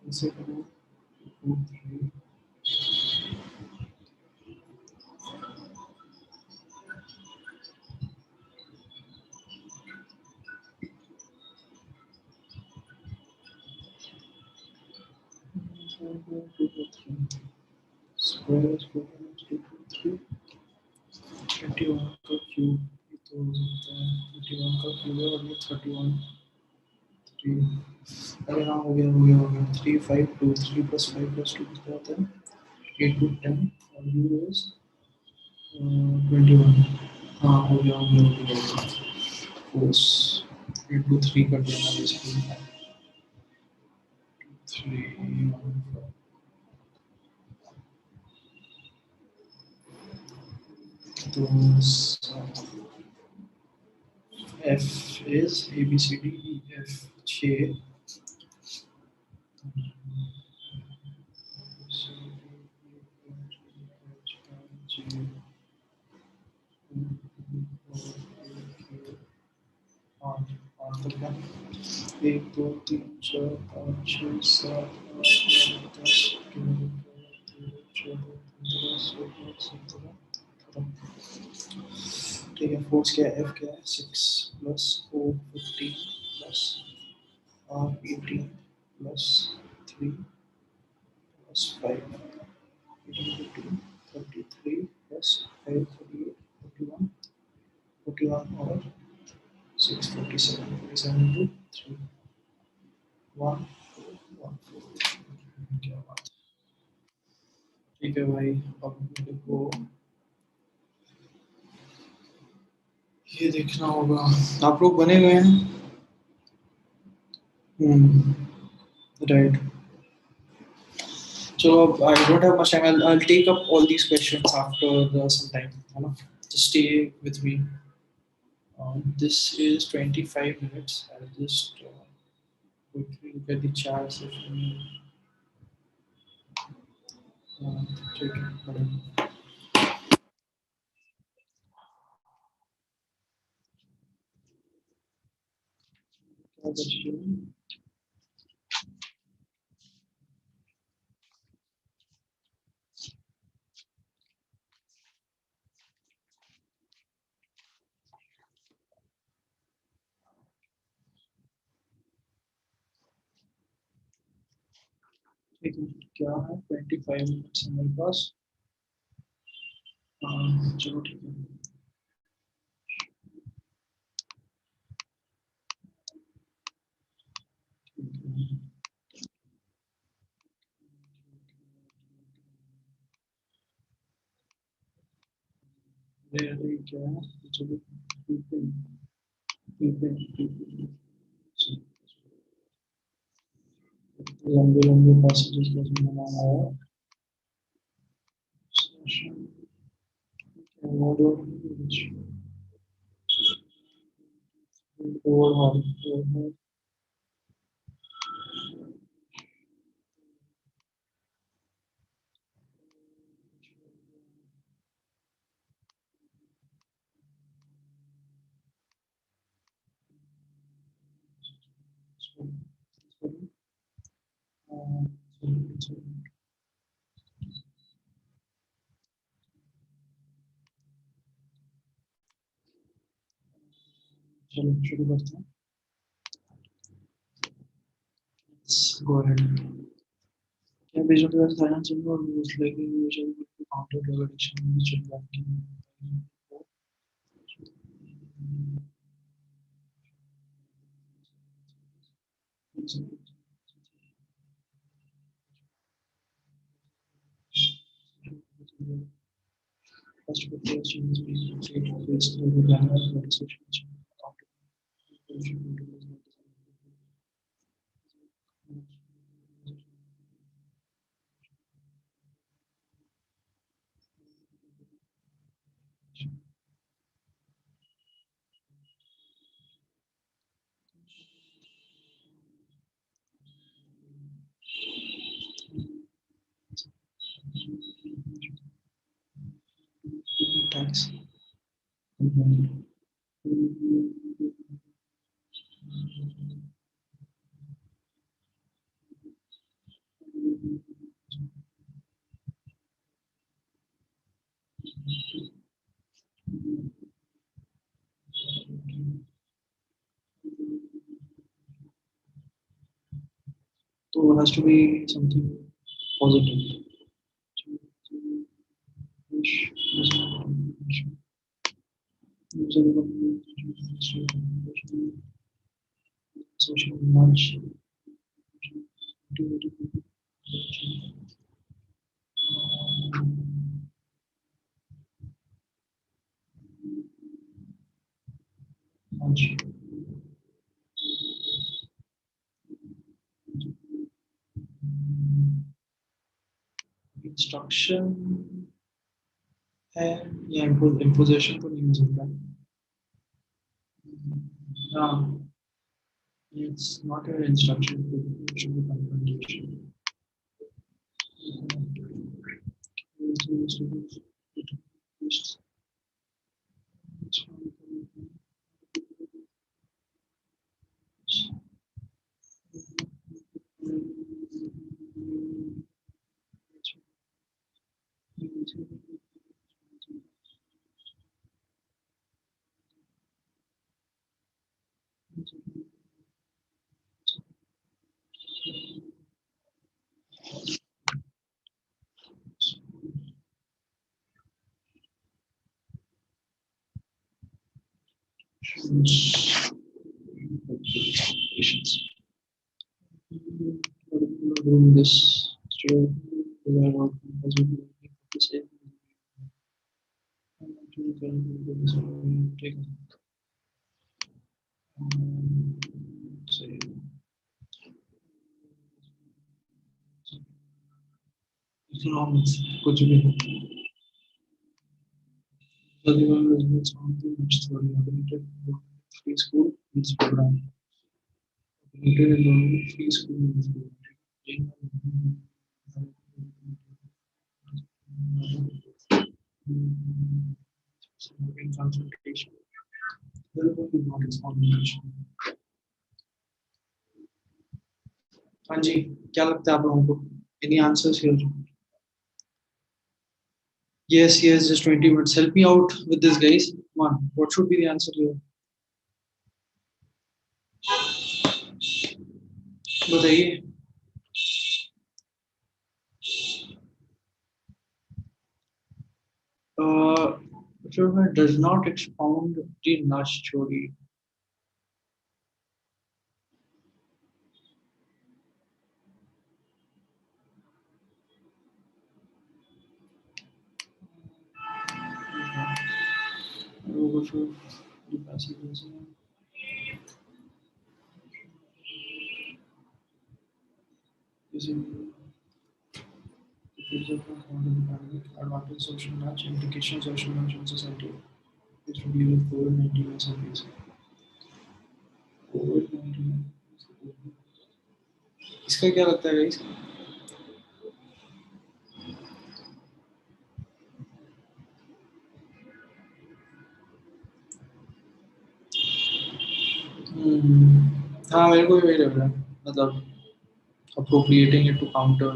Speaker 1: ऐसे करो. 2, 3. Square is coded as 2, 3. 21 का क्यूब. ये तो हो सकता है. 21 का क्यूब है और ये 31. 3. अरे हाँ हो गया हो गया हो गया. 3, 5, 2. 3 plus 5 plus 2 कितना होता है? 8 to 10 और U is 21. हाँ हो गया हो गया हो गया हो गया. Force 8 to 3 कर देना basically. 3, 1, 4. those F is A B C D E F G पाँच तक है एक दो तीन चार पाँच छः सात आठ नौ दस ग्यारह तेरह चौदह पंद्रह सोलह सत्रह अठारह ठीक है फोर्स क्या है एफ क्या है six plus O 15 plus R 18 plus 3 plus 5 18 33 plus 5 38 41 41 और 6 47 47 into 3 1 1 क्या बात ठीक है भाई अब मेरे को ये देखना होगा आप लोग बने हुए हैं राइट चलो अब I don't have much time I'll take up all these questions after some time है ना just stay with me this is 25 minutes I'll just quickly look at the chat session ठीक है बढ़िया क्या बच्चे ठीक है क्या है 25 मिनट्स हमारे पास चलो ठीक है अरे क्या है चलो ठीक है लंबे लंबे पैसेजेस का बनाना है model which overall चलो शुरू करते हैं let's go ahead क्या बेसिक क्लास फाइनेंस चाहिए और most likely we shall be counter to addiction which is banking first of all change is take place through the grammar conversation thanks so it has to be something positive social knowledge instruction Yeah, imposition to news of that. It's not an instruction, it should be confrontation. Patience. Doing this still design outcome as we the same. Take say economics कुछ भी everyone has been something much theory automated free school means program automated enrollment free school means in consultation there will be not explanation हाँ जी क्या लगता है आप लोगों को any answers here yes just 20 minutes help me out with this guys come on what should be the answer here बताइए uh does not expound the Nash theory. Overview the passages. Using the page of advantage social match, implications social match on society. It will be with COVID-19 as a base. COVID-19. इसका क्या लगता है guys? हाँ मेरे को भी वही लग रहा है मतलब appropriating it to counter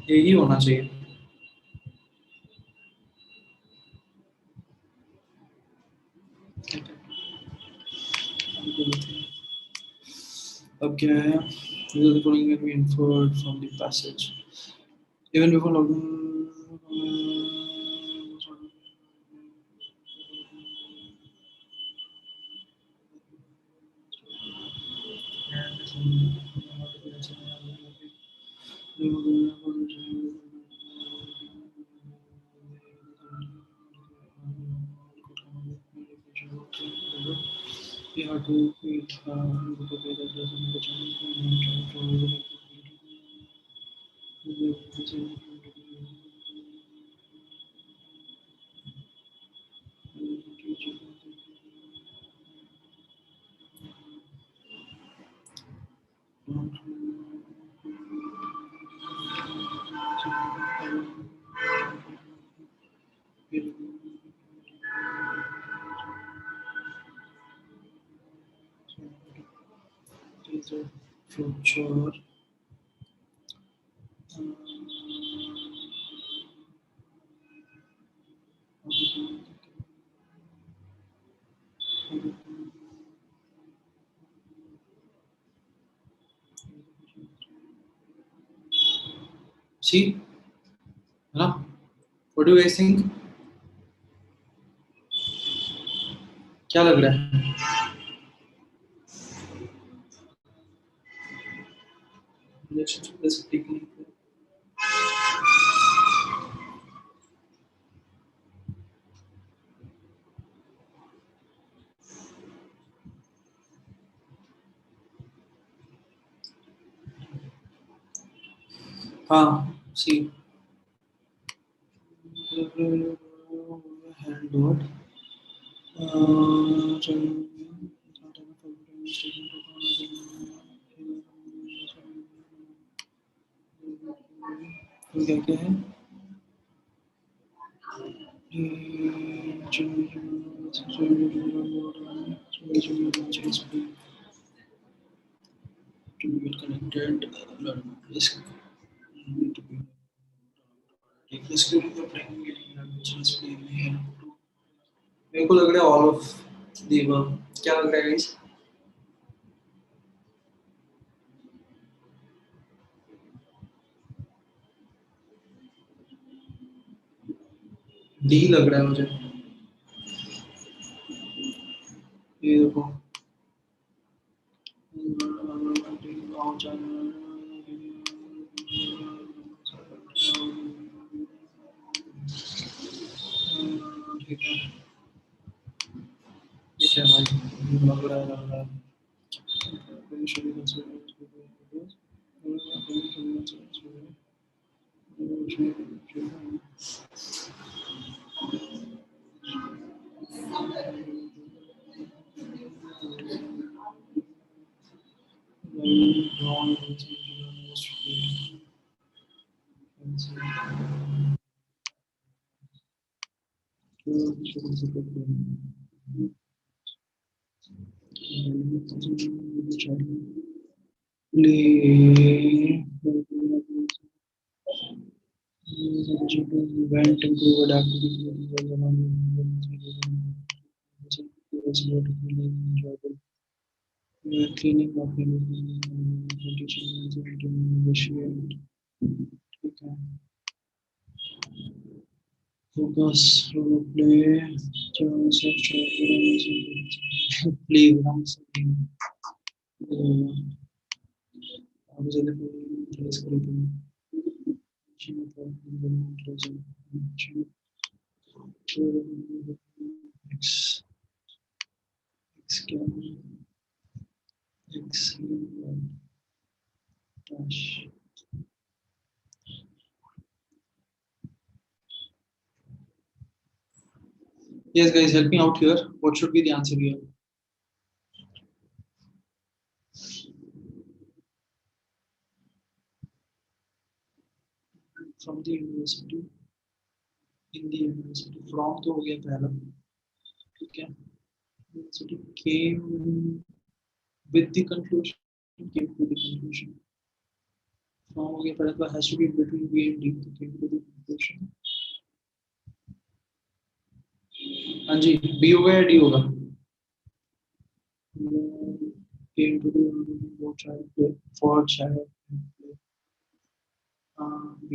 Speaker 1: यही होना चाहिए अब क्या है the following can be inferred from the passage even before logging we have to create the way that doesn't the channel future see है ना what do you guys think क्या लग रहा है this technique हाँ सी हैंड क्या क्या है to get connected, risk to be take risk to playing getting मेरे को लग रहा है ऑल ऑफ दी अबव क्या लग रहा है गाइस डी लग रहा है मुझे ये देखो ठीक है ठीक है भाई लग रहा है went into adaptive cleaning up focus role play playground setting X X X dash. Yes, guys, help me out here. What should be the answer here? From the university, in the university, from तो हो गया पहला, ठीक है? University came with the conclusion, came to the conclusion. From हो गया पहला तो has to be between B and D, तो came to the conclusion. हाँ जी, B होगा या D होगा? Came to the वो child play for child play. B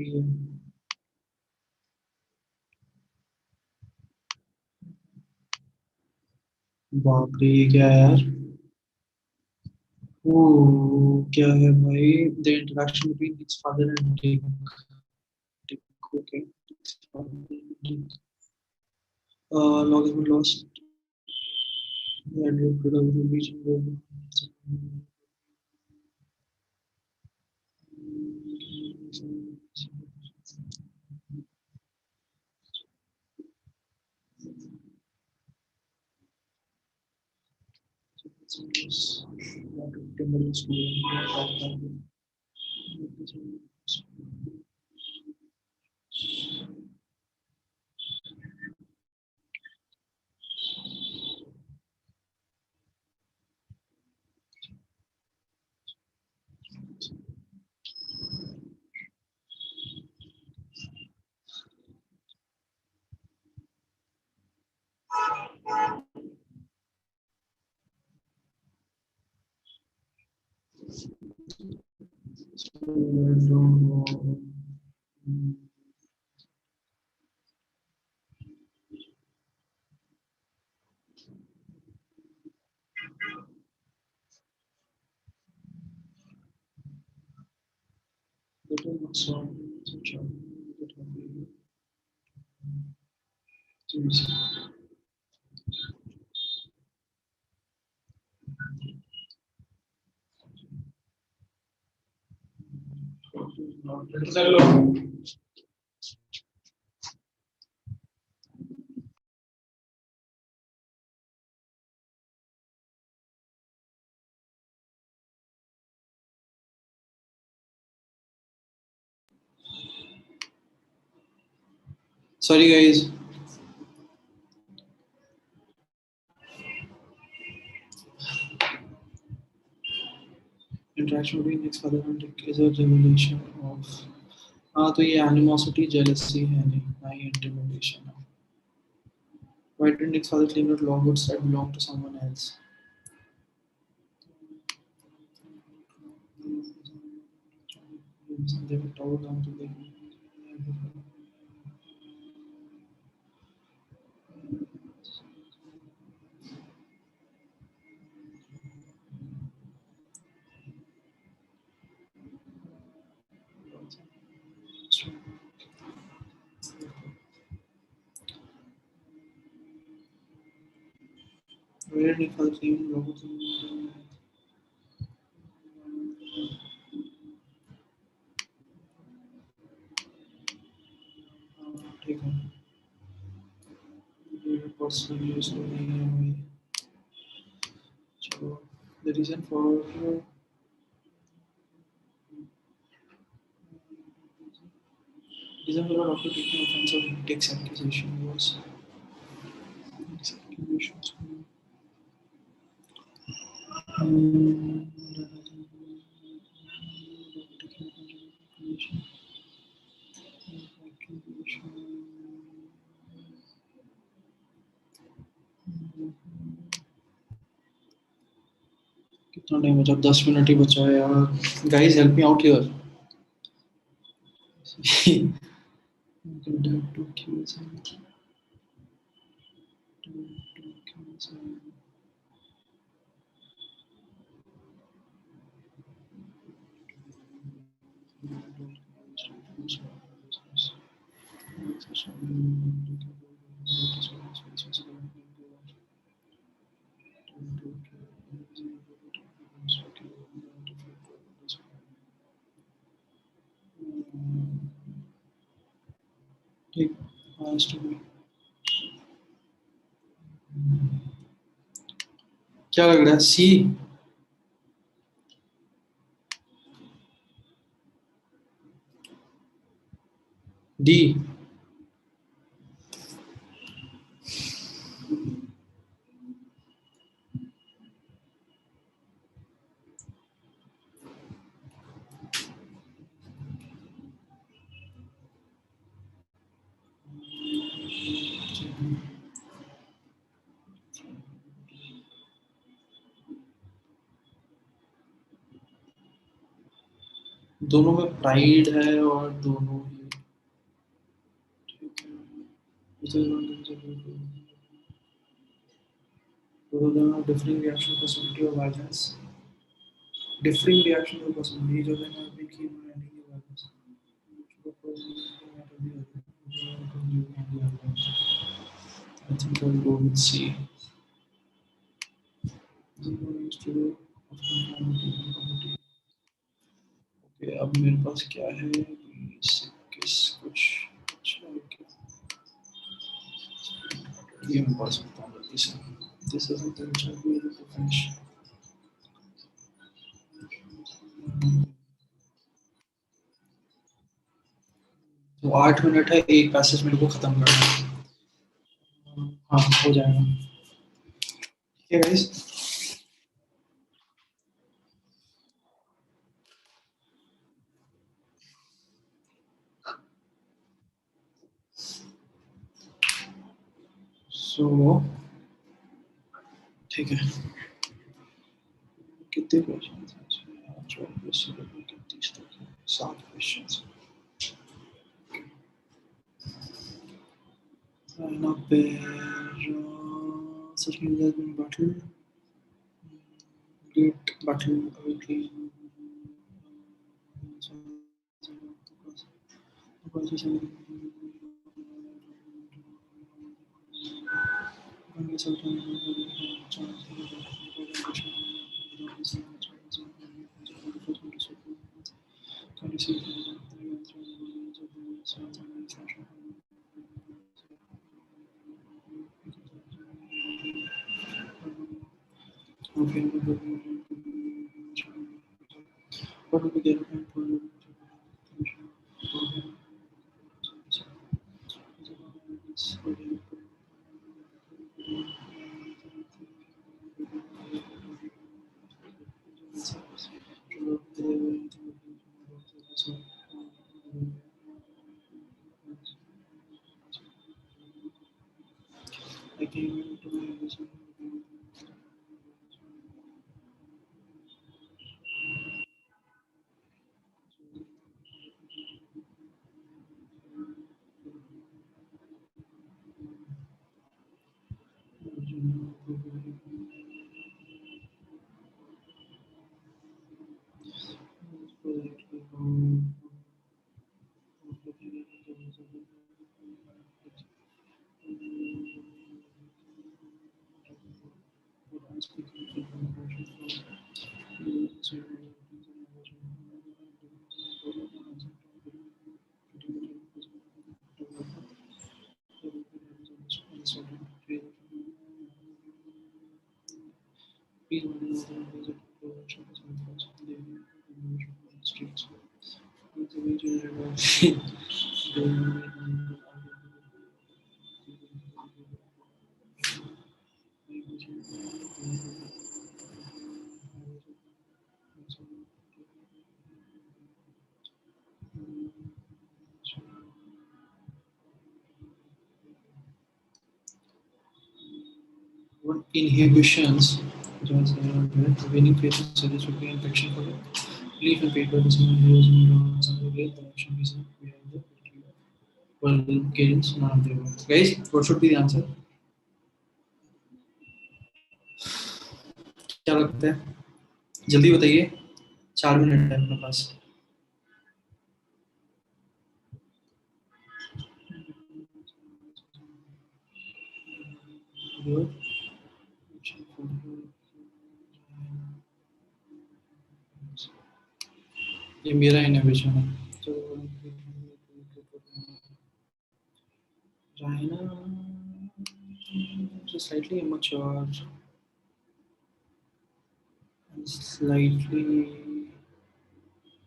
Speaker 1: बाप रे ये क्या है यार वो क्या है भाई the interaction between his father and Dick okay logarithm lost and region Sorry, guys. Interaction between next father and is a revelation of तो ये animosity, jealousy है नहीं intimidation है. Why did Nick's father claim that longwoods that belonged to someone else? They were towed down to the where did Nick's father claim longwoods? Taken. Personal use to me. So the reason for a doctor taking offense of Dick's accusation was accusations. कितना time बचा 10 minute ही बचा है यार guys help me out here ठीक क्या लग रहा है सी डी दोनों में प्राइड है और दोनों ही differing reaction possibility of violence. Differing reaction to possibility each of them have been key in ending the violence. I think I'll go with C. Okay, अब मेरे पास क्या है किस कुछ ये मैं पढ़ सकता हूँ जल्दी से This is something which I'll be able to finish. तो 8 मिनट है एक पैसेज मेरे को खत्म करना है हाँ हो जाएगा ठीक है गाइस सो ठीक है कितने क्वेश्चन हैं 7 question now where such means has been battle great battle quickly What would be the I came to inhibitions, just winning faith in service would be infection for it. Belief in paper is not used in neurons and regulate the action reason behind the well gains none of the above. Guys, what should be the answer? क्या लगता है जल्दी बताइए 4 minute है अपने पास ये मेरा innovation है तो China is slightly immature and slightly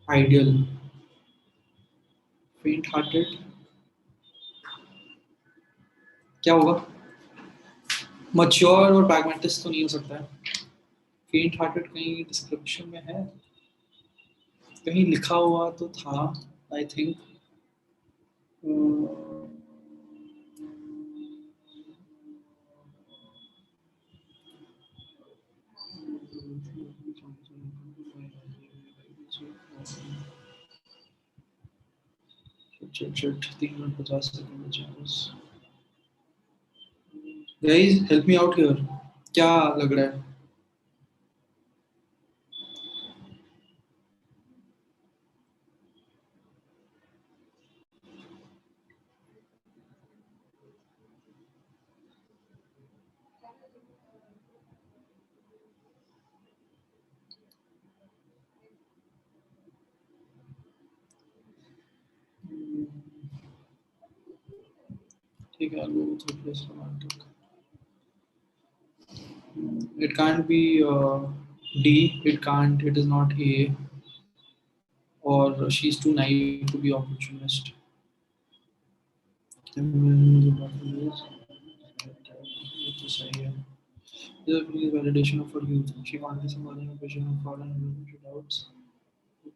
Speaker 1: ideal, faint-hearted. क्या होगा? Mature और pragmatist तो नहीं हो सकता है. Faint-hearted कहीं description में है. कहीं लिखा हुआ तो था. I think. Shit, 350 सेकंड बचे हैं बस. Guys, help me out here. क्या लग रहा है? ठीक है, I'll go with replace romantic. It can't be D. It can't. It is not A. Or she's too naive to be opportunist. This is validation of her youth. She wanted some other vision of God and elementary doubts.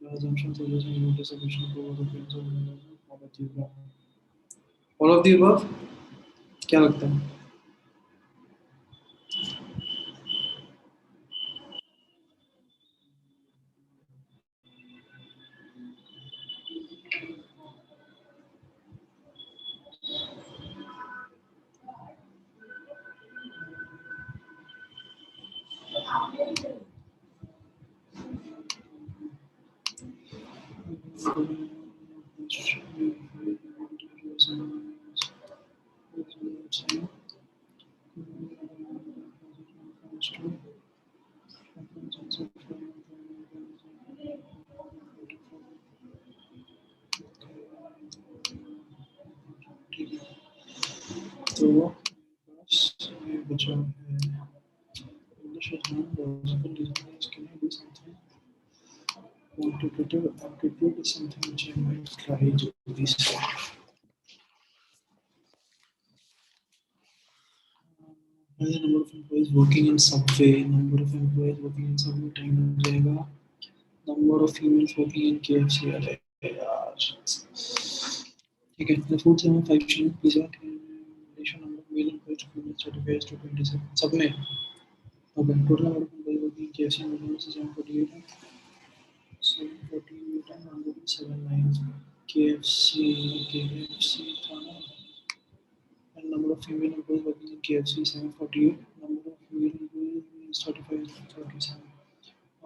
Speaker 1: The assumption suggesting you notice a vision of over the fields of all of the above. All of the above? क्या लगता है? तो बस ये बचा है Logical reasoning is, can I do something? Quantitative aptitude is something which I might try this. The number of employees working in subway, number of employees working in subway time हो जाएगा, number of females working in KFC अरे यार ठीक है the food 5 shilling pizza ratio number of male employees to female 35 to 27 सब में okay total number of employees working in KFC is 748 748 and 179 KFC था ना and number of female employees working in KFC 748 number of male employees is 35 to 37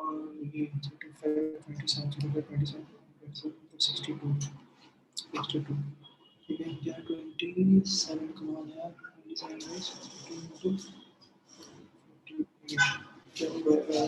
Speaker 1: और ये 35 27 35 27 62 62 ठीक है क्या 27 कमान है 27 में 62 क्या होगा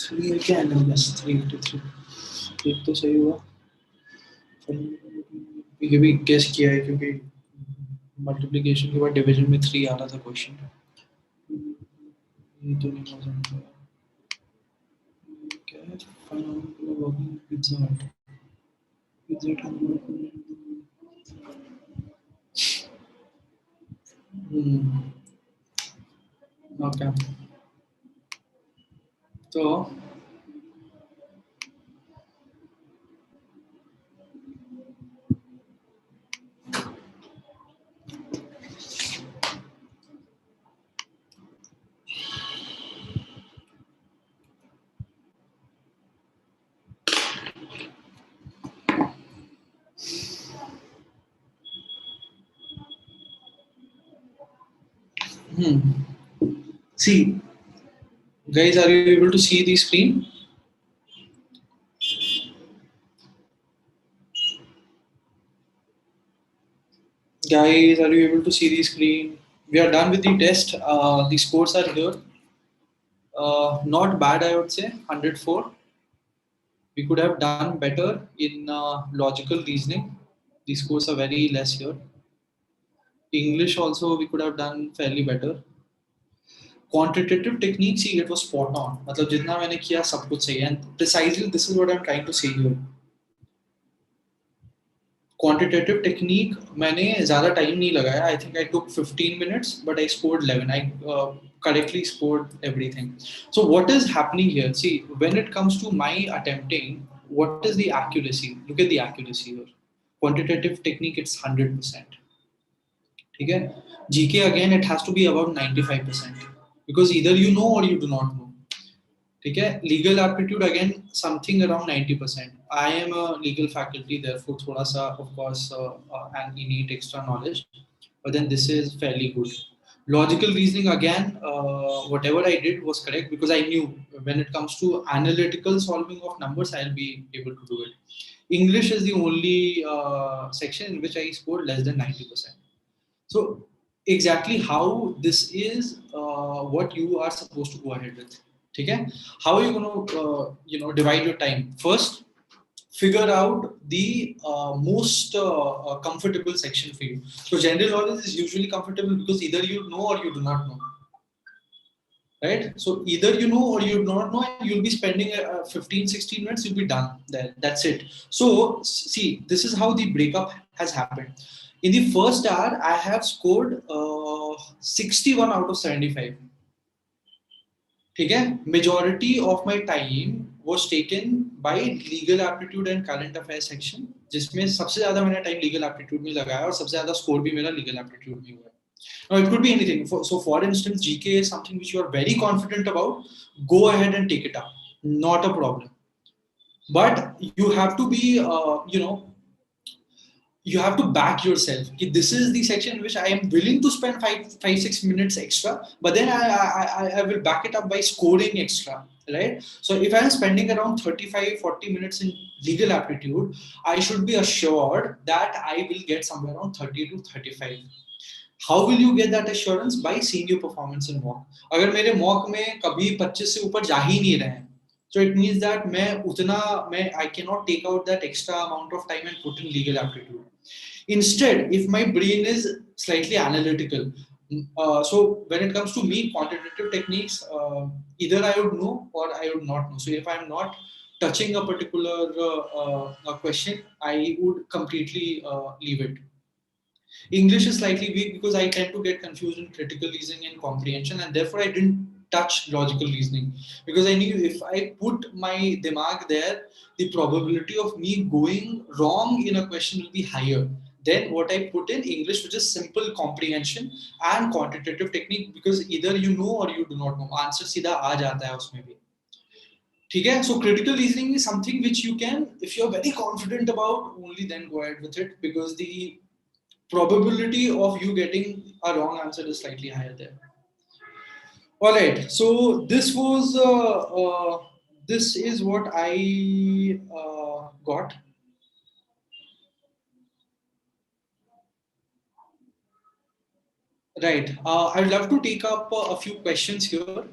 Speaker 1: 3 क्या है ना बस 3 एक तो सही हुआ ये भी गेस किया है क्योंकि मल्टीप्लिकेशन के बाद डिवीजन में 3 आ रहा था क्वेश्चन ये तो नहीं हो सकता क्या है फाइनल वर्किंग पिज्जा हट ओके तो see guys, are you able to see the screen? Guys, are you able to see the screen? We are done with the test. The scores are here. Not bad, I would say. 104. We could have done better in logical reasoning. The scores are very less here. English also we could have done fairly better. Quantitative technique, see, it was spot on. मतलब जितना मैंने किया सब कुछ सही है. And precisely this is what I'm trying to say here. Quantitative technique मैंने ज़्यादा टाइम नहीं लगाया. I think I took 15 minutes but I scored 11. I correctly scored everything. So what is happening here? See, when it comes to my attempting, what is the accuracy? Look at the accuracy here. Quantitative technique, it's 100%. ठीक है. GK again, it has to be about 95% because either you know or you do not know. ठीक है. Legal aptitude again something around 90%. I am a legal faculty, therefore थोड़ा सा of course and you need extra knowledge, but then this is fairly good. Logical reasoning again, whatever I did was correct because I knew when it comes to analytical solving of numbers I'll be able to do it. English is the only section in which I scored less than 90%. So exactly how this is what you are supposed to go ahead with. ठीक है. How are you going to divide your time? First, figure out the most comfortable section for you. So general knowledge is usually comfortable because either you know or you do not know, right? So either you know or you do not know, and you'll be spending 15-16 minutes, you'll be done there. That's it. So see, this is how the breakup has happened. In the first hour I have scored 61 out of 75. ठीक है. Majority of my time was taken by legal aptitude and current affair section, जिसमें सबसे ज्यादा मैंने time legal aptitude में लगाया और सबसे ज्यादा स्कोर भी मेरा लीगल एप्टीट्यूड में हुआ है. Now it could be anything. So for instance, GK is something which you are very confident about. Go ahead and take it up. Not a problem. But you have to be, you have to back yourself. This is the section in which I am willing to spend 6 minutes extra, but then I will back it up by scoring extra, right? So if I am spending around 35-40 minutes in legal aptitude, I should be assured that I will get somewhere around 30 to 35. How will you get that assurance? By seeing your performance in mock. अगर मेरे mock में कभी 25 से ऊपर जा ही नहीं रहे हैं, so it means that I cannot take out that extra amount of time and put in legal aptitude. Instead, if my brain is slightly analytical, so when it comes to me, quantitative techniques, either I would know or I would not know. So if I'm not touching a particular question, I would completely leave it. English is slightly weak because I tend to get confused in critical reasoning and comprehension, and therefore I didn't touch logical reasoning because I knew if I put my dimag there, the probability of me going wrong in a question will be higher than what I put in English, which is simple comprehension and quantitative technique, because either you know or you do not know. Answer सीधा आ जाता है उसमें भी. ठीक है? So critical reasoning is something which you can, if you're very confident about, only then go ahead with it, because the probability of you getting a wrong answer is slightly higher there. All right. So this is what I got. Right. I'd love to take up a few questions here.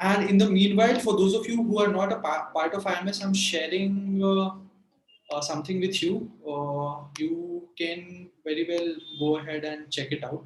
Speaker 1: And in the meanwhile, for those of you who are not a part of IMS, I'm sharing something with you. You can very well go ahead and check it out.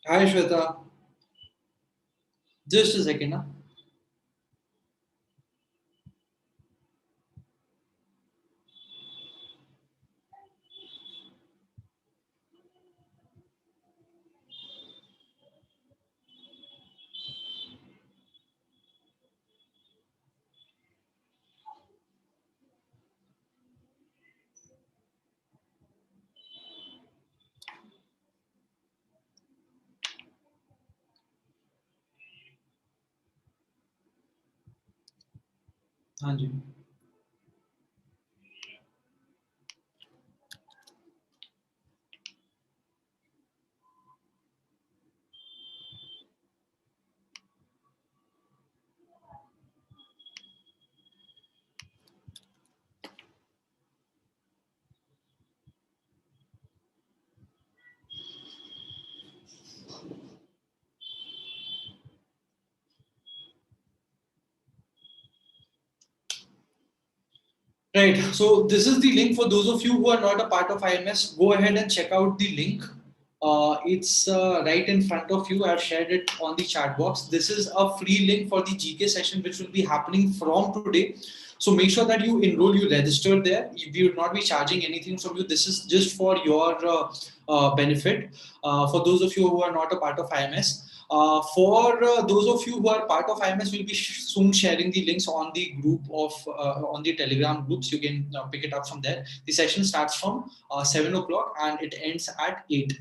Speaker 1: Hi, Shweta. Just a second. Huh? हाँ जी. Right. So this is the link for those of you who are not a part of IMS. Go ahead and check out the link. It's right in front of you. I've shared it on the chat box. This is a free link for the GK session, which will be happening from today. So make sure that you enroll, you register there. We will not be charging anything from you. This is just for your benefit. For those of you who are not a part of IMS. For those of you who are part of IMS, we'll be soon sharing the links on the group of on the Telegram groups. You can pick it up from there. The session starts from 7 o'clock and it ends at 8.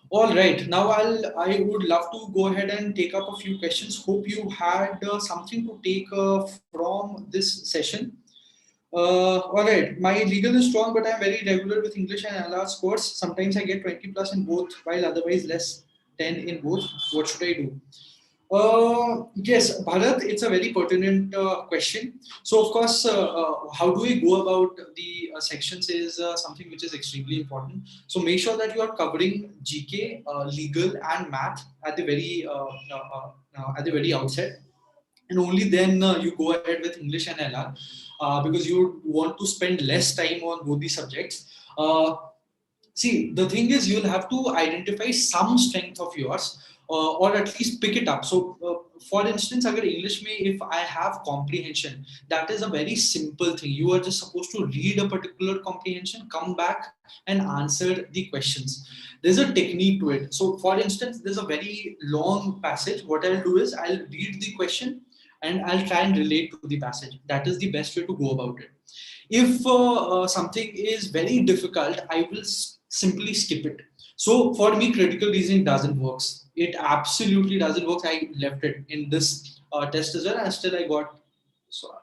Speaker 1: All right. Now I would love to go ahead and take up a few questions. Hope you had something to take from this session. All right. My legal is strong, but I'm very regular with English and LR scores. Sometimes I get 20 plus in both, while otherwise less 10 in both. What should I do? Yes, Bharat, it's a very pertinent question. So, of course, how do we go about the sections is something which is extremely important. So, make sure that you are covering GK, legal, and math at the very outset. and only then you go ahead with English and LR, because you want to spend less time on both the subjects. See, the thing is, you'll have to identify some strength of yours, or at least pick it up. So, for instance, agar English mein, if I have comprehension, that is a very simple thing. You are just supposed to read a particular comprehension, come back and answer the questions. There's a technique to it. So, for instance, there's a very long passage. What I'll do is I'll read the question and I'll try and relate to the passage. That is the best way to go about it. If something is very difficult, I will simply skip it. So for me, critical reasoning doesn't work. It absolutely doesn't work. I left it in this test as well, and still I got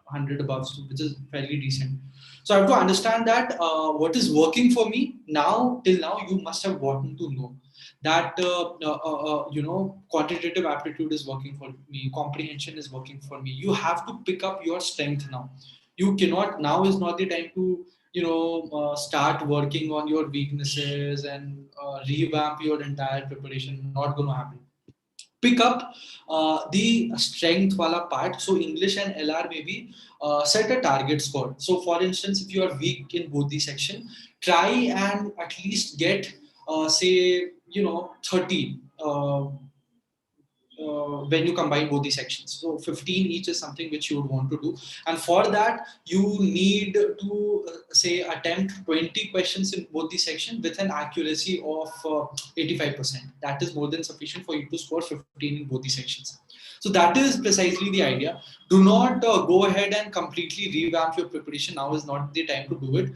Speaker 1: 100 above, which is fairly decent. So I have to understand that what is working for me now, till now, you must have gotten to know that quantitative aptitude is working for me, comprehension is working for me. You have to pick up your strength now. You cannot, now is not the time to start working on your weaknesses and revamp your entire preparation. Not going to happen. Pick up the strength wala part. So English and LR maybe set a target score. So for instance, if you are weak in both the section, try and at least get say 30 when you combine both the sections. So 15 each is something which you would want to do. And for that, you need to say attempt 20 questions in both the section with an accuracy of 85%. That is more than sufficient for you to score 15 in both the sections. So that is precisely the idea. Do not go ahead and completely revamp your preparation. Now is not the time to do it.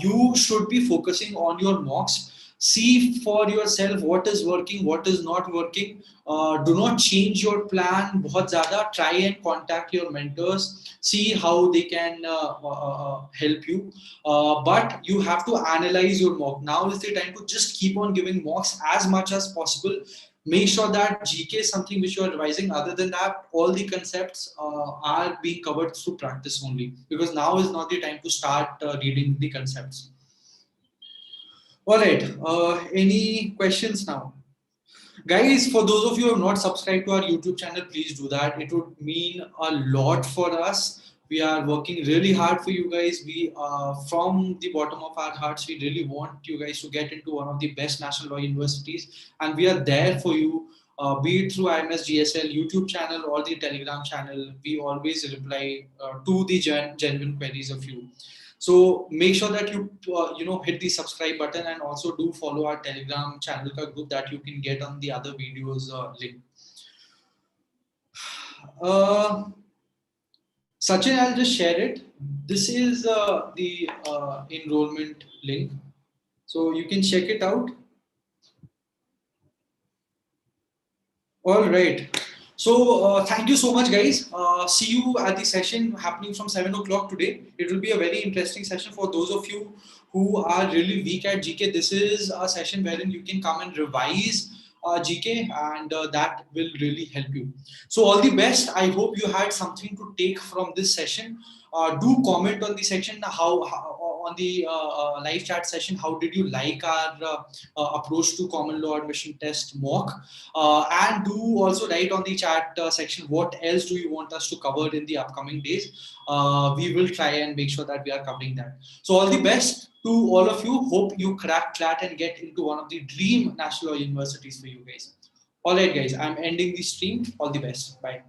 Speaker 1: You should be focusing on your mocks. See for yourself what is working, what is not working. Do not change your plan बहुत ज़्यादा. Try and contact your mentors. See how they can help you. But you have to analyze your mock. Now is the time to just keep on giving mocks as much as possible. Make sure that GK is something which you are revising. Other than that, all the concepts are being covered through practice only, because now is not the time to start reading the concepts. All right. Any questions now? Guys, for those of you who have not subscribed to our YouTube channel, please do that. It would mean a lot for us. We are working really hard for you guys. We, from the bottom of our hearts, we really want you guys to get into one of the best national law universities, and we are there for you. Be it through IMS GSL YouTube channel or the Telegram channel, we always reply to the genuine queries of you. So make sure that you hit the subscribe button, and also do follow our Telegram channel ka group that you can get on the other videos link. Sachin, I'll just share it. This is the enrollment link, so you can check it out. All right. So thank you so much, guys. See you at the session happening from 7 o'clock today. It will be a very interesting session for those of you who are really weak at GK. This is a session wherein you can come and revise GK, and that will really help you. So all the best. I hope you had something to take from this session. Do comment on the section how on the live chat session. How did you like our approach to common law admission test mock? And do also write on the chat section what else do you want us to cover in the upcoming days. We will try and make sure that we are covering that. So all the best to all of you. Hope you crack CLAT and get into one of the dream national law universities for you guys. All right, guys, I'm ending the stream. All the best. Bye.